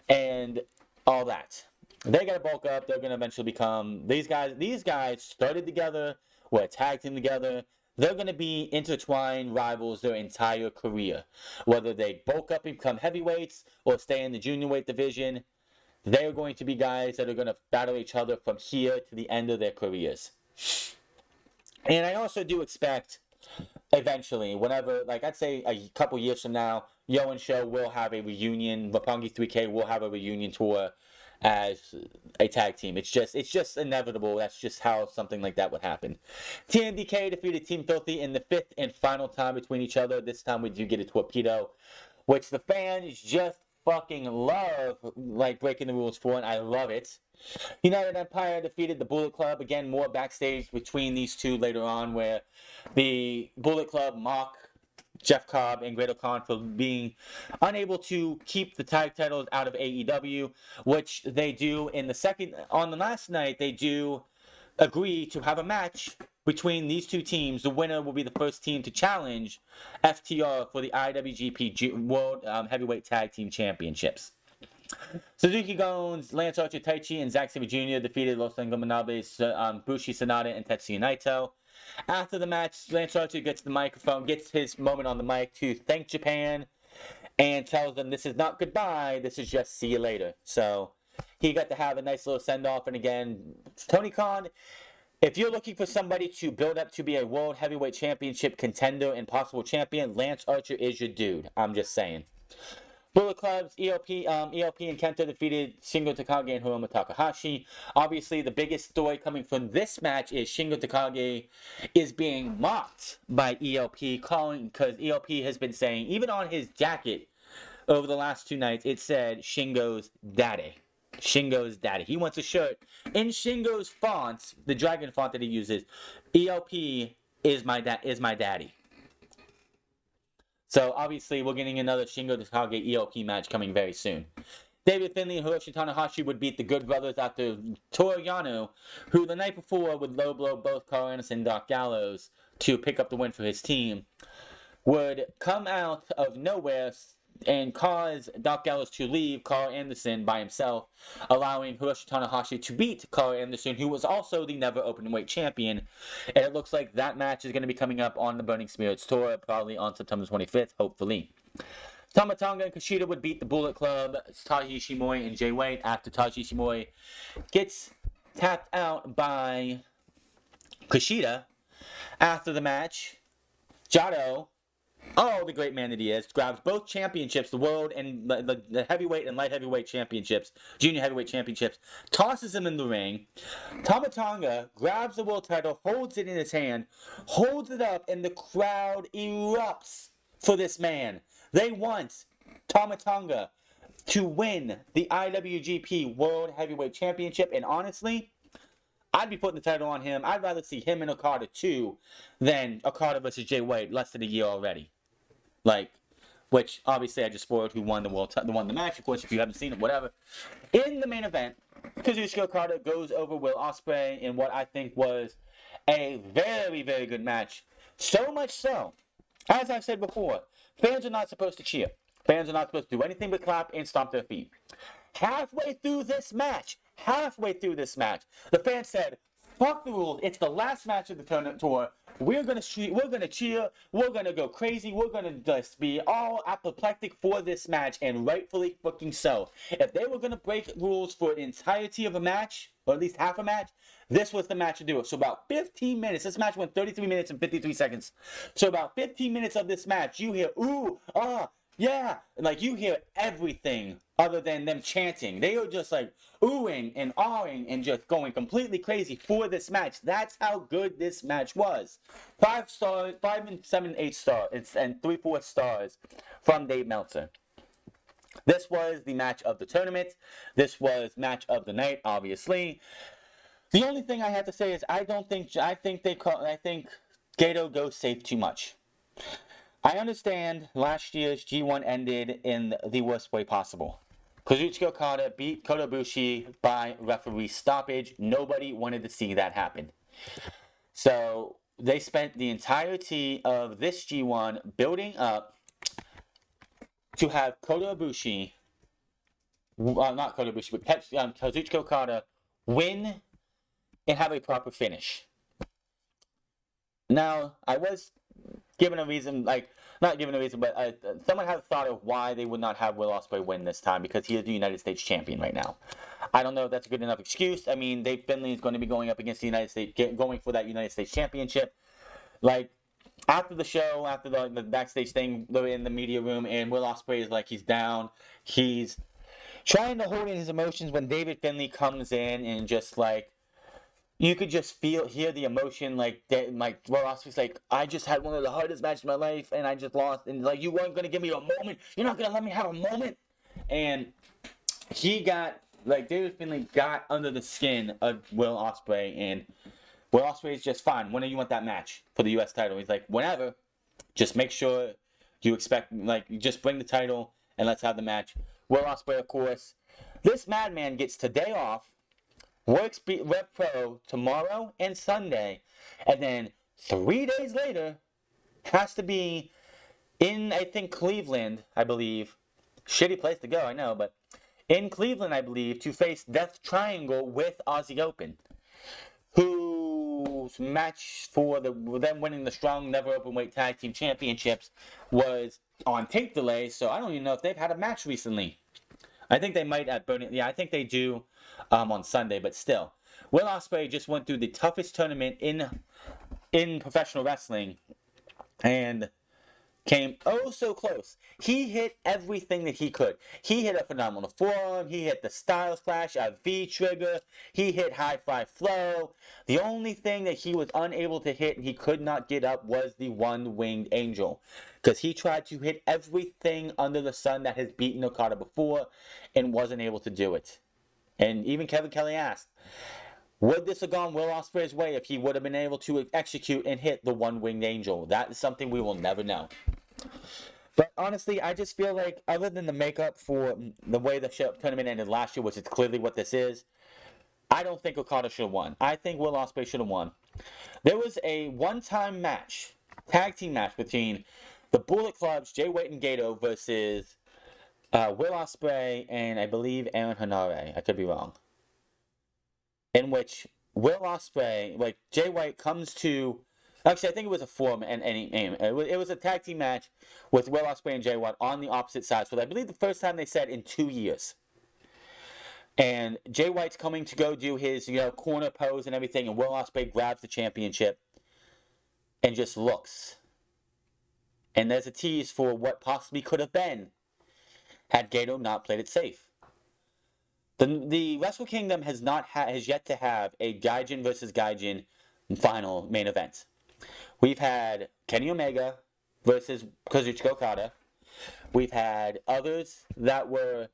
and all that. They're going to bulk up. They're going to eventually become... These guys started together, were a tag team together. They're going to be intertwined rivals their entire career. Whether they bulk up and become heavyweights or stay in the junior weight division, they're going to be guys that are going to battle each other from here to the end of their careers. And I also do expect eventually, whenever, like I'd say a couple years from now, Yo and Show will have a reunion. Roppongi 3K will have a reunion tour as a tag team. It's just inevitable. That's just how something like that would happen. TMDK defeated Team Filthy in the 5th and final time between each other. This time we do get a torpedo, which the fans just fucking love, like breaking the rules for, and I love it. United Empire defeated the Bullet Club. Again, more backstage between these two later on, where the Bullet Club mock Jeff Cobb and Great Khan for being unable to keep the tag titles out of AEW, which they do in the second. On the last night, they do agree to have a match between these two teams. The winner will be the first team to challenge FTR for the IWGP World Heavyweight Tag Team Championships. Suzuki Gones, Lance Archer, Taichi, and Zack Sabre Jr. defeated Los Ingobernables, Bushi Sanada, and Tetsuya Naito. After the match, Lance Archer gets the microphone, gets his moment on the mic to thank Japan, and tells them this is not goodbye, this is just see you later. So he got to have a nice little send-off, and again, Tony Khan, if you're looking for somebody to build up to be a World Heavyweight Championship contender and possible champion, Lance Archer is your dude. I'm just saying. Bullet Club's ELP and Kenta defeated Shingo Takagi and Hiromu Takahashi. Obviously, the biggest story coming from this match is Shingo Takagi is being mocked by ELP, because ELP has been saying, even on his jacket over the last 2 nights, it said Shingo's daddy. Shingo's daddy. He wants a shirt in Shingo's font, the dragon font that he uses. ELP is my daddy. So, obviously, we're getting another Shingo Takagi ELP match coming very soon. David Finlay and Hiroshi Tanahashi would beat the Good Brothers after Toru Yano, who the night before would low blow both Carl Anderson and Doc Gallows to pick up the win for his team, would come out of nowhere and cause Doc Gallows to leave Carl Anderson by himself, allowing Hiroshi Tanahashi to beat Carl Anderson, who was also the Never Openweight champion. And it looks like that match is going to be coming up on the Burning Spirits Tour, probably on September 25th, hopefully. Tama Tonga and Kushida would beat the Bullet Club, Taiji Ishimori and Jay White, after Taiji Ishimori gets tapped out by Kushida. After the match, Jado, oh, the great man that he is, grabs both championships, the world and the heavyweight and light heavyweight championships, junior heavyweight championships, tosses them in the ring. Tama Tonga grabs the world title, holds it in his hand, holds it up, and the crowd erupts for this man. They want Tama Tonga to win the IWGP World Heavyweight Championship, and honestly, I'd be putting the title on him. I'd rather see him and Okada too than Okada versus Jay White, less than a year already. Which obviously I just spoiled who won the match. Of course, if you haven't seen it, whatever. In the main event, Kazuchika Okada goes over Will Ospreay in what I think was a very, very good match. So much so, as I've said before, fans are not supposed to cheer. Fans are not supposed to do anything but clap and stomp their feet. Halfway through this match, the fans said, fuck the rules. It's the last match of the tournament tour. We're gonna cheer. We're gonna go crazy. We're gonna just be all apoplectic for this match, and rightfully fucking so. If they were gonna break rules for the entirety of a match, or at least half a match, this was the match to do it. So about 15 minutes. This match went 33 minutes and 53 seconds. So about 15 minutes of this match, you hear ooh, ah, yeah, like you hear everything other than them chanting. They are just like oohing and awing and just going completely crazy for this match. That's how good this match was. 5 stars, 5 and 7, 8 stars, and 3/4 stars from Dave Meltzer. This was the match of the tournament. This was match of the night, obviously. The only thing I have to say is I think Gato goes safe too much. I understand last year's G1 ended in the worst way possible. Kazuchika Okada beat Kota Ibushi by referee stoppage. Nobody wanted to see that happen. So they spent the entirety of this G1 building up to have Kota Ibushi, not Kota Ibushi, but Kazuchika Okada win and have a proper finish. Now, I was given a reason, not given a reason, but someone had thought of why they would not have Will Ospreay win this time, because he is the United States champion right now. I don't know if that's a good enough excuse. I mean, Dave Finlay is going to be going up against the United States, going for that United States championship. after the show, after the backstage thing, they're in the media room, and Will Ospreay is like, he's down. He's trying to hold in his emotions when David Finlay comes in and just like, you could just hear the emotion, like Will Ospreay's like, I just had one of the hardest matches of my life, and I just lost, and like, you weren't gonna give me a moment. You're not gonna let me have a moment. And he got like, David Finlay got under the skin of Will Ospreay, and Will Ospreay is just fine. When do you want that match for the U.S. title? He's like, whenever. Just make sure you expect, like, just bring the title and let's have the match. Will Ospreay, of course. This madman gets today off, works Rev Pro tomorrow and Sunday, and then 3 days later has to be in, I think, Cleveland, I believe. Shitty place to go, I know, but in Cleveland, I believe, to face Death Triangle with Aussie Open, whose match for them winning the Strong Never Openweight Tag Team Championships was on tape delay, so I don't even know if they've had a match recently. I think they might at Burning. Yeah, I think they do on Sunday, but still. Will Ospreay just went through the toughest tournament in professional wrestling and came oh so close. He hit everything that he could. He hit a phenomenal forearm. He hit the Styles Clash, a V-trigger. He hit High Fly Flow. The only thing that he was unable to hit and he could not get up was the One-Winged Angel. Because he tried to hit everything under the sun that has beaten Okada before and wasn't able to do it. And even Kevin Kelly asked, would this have gone Will Ospreay's way if he would have been able to execute and hit the One-Winged Angel? That is something we will never know. But honestly, I just feel like, other than the makeup for the way the tournament ended last year, which is clearly what this is, I don't think Okada should have won. I think Will Ospreay should have won. There was a one-time match, tag team match, between the Bullet Club's Jay White and Gato versus Will Ospreay and I believe Aaron Hanare. I could be wrong. In which Will Ospreay, like, Jay White comes to... Actually, I think it was a four-man and aim. It was a tag team match with Will Ospreay and Jay White on the opposite sides. So I believe the first time they said in 2 years. And Jay White's coming to go do his, corner pose and everything, and Will Ospreay grabs the championship and just looks. And there's a tease for what possibly could have been had Gato not played it safe. The Wrestle Kingdom has yet to have a Gaijin versus Gaijin final main event. We've had Kenny Omega versus Kazuchika Okada. We've had others that were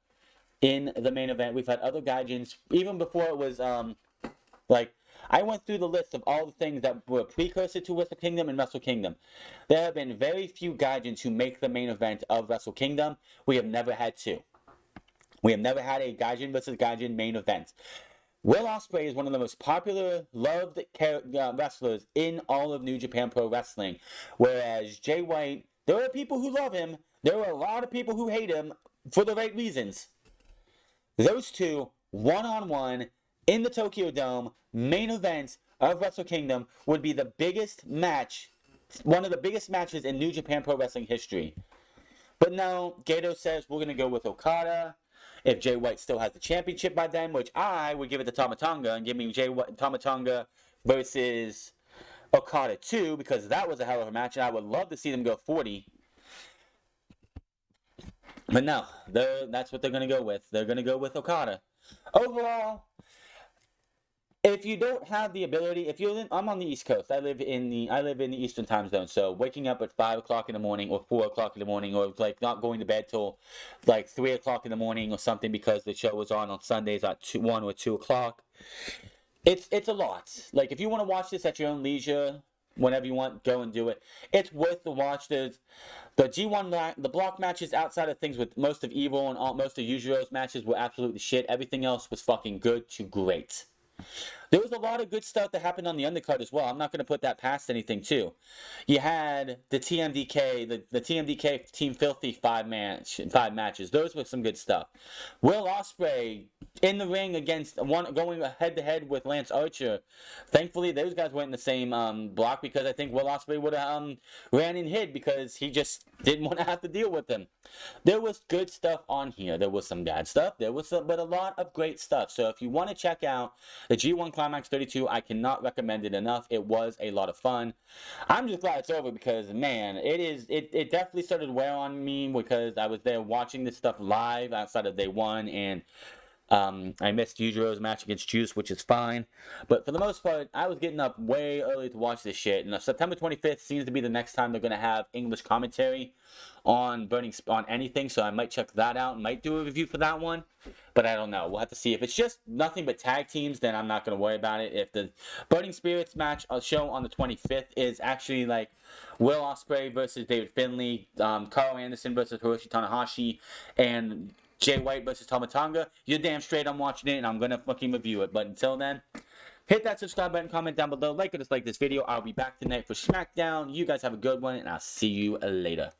in the main event. We've had other Gaijins, even before it was, I went through the list of all the things that were precursor to Wrestle Kingdom and Wrestle Kingdom. There have been very few Gaijins who make the main event of Wrestle Kingdom. We have never had two. We have never had a Gaijin versus Gaijin main event. Will Ospreay is one of the most popular, loved wrestlers in all of New Japan Pro Wrestling. Whereas Jay White, there are people who love him. There are a lot of people who hate him for the right reasons. Those two, one-on-one, in the Tokyo Dome, main event of Wrestle Kingdom, would be the biggest match, one of the biggest matches in New Japan Pro Wrestling history. But no, Gato says we're going to go with Okada. If Jay White still has the championship by then, which I would give it to Tama Tonga and give me Tama Tonga versus Okada 2, because that was a hell of a match, and I would love to see them go 40. But no, that's what they're going to go with. They're going to go with Okada. Overall, if you don't have the ability, I'm on the East Coast. I live in the Eastern time zone. So waking up at 5 o'clock in the morning or 4 o'clock in the morning, or like not going to bed till like 3 o'clock in the morning or something because the show was on Sundays at 1 or 2 o'clock. It's a lot. Like, if you want to watch this at your own leisure, whenever you want, go and do it. It's worth the watch. The G1 the block matches outside of things with most of Evil and most of Yujiro's matches were absolutely shit. Everything else was fucking good to great. There was a lot of good stuff that happened on the undercard as well. I'm not going to put that past anything, too. You had the TMDK, the TMDK Team Filthy 5 matches. Those were some good stuff. Will Ospreay in the ring against going head-to-head with Lance Archer. Thankfully, those guys weren't in the same block, because I think Will Ospreay would have ran and hid because he just didn't want to have to deal with them. There was good stuff on here. There was some bad stuff. But a lot of great stuff. So if you want to check out the G1 Climax 32, I cannot recommend it enough. It was a lot of fun. I'm just glad it's over because, man, it definitely started to wear on me because I was there watching this stuff live outside of day one, and I missed Yujiro's match against Juice, which is fine. But for the most part, I was getting up way early to watch this shit. And September 25th seems to be the next time they're going to have English commentary on on anything. So I might check that out and might do a review for that one. But I don't know. We'll have to see. If it's just nothing but tag teams, then I'm not going to worry about it. If the Burning Spirits match show on the 25th is actually like Will Ospreay versus David Finlay, Carl Anderson versus Hiroshi Tanahashi, and Jay White versus Tomatonga, you're damn straight I'm watching it and I'm gonna fucking review it. But until then, hit that subscribe button, comment down below, like or dislike this video. I'll be back tonight for SmackDown. You guys have a good one, and I'll see you later.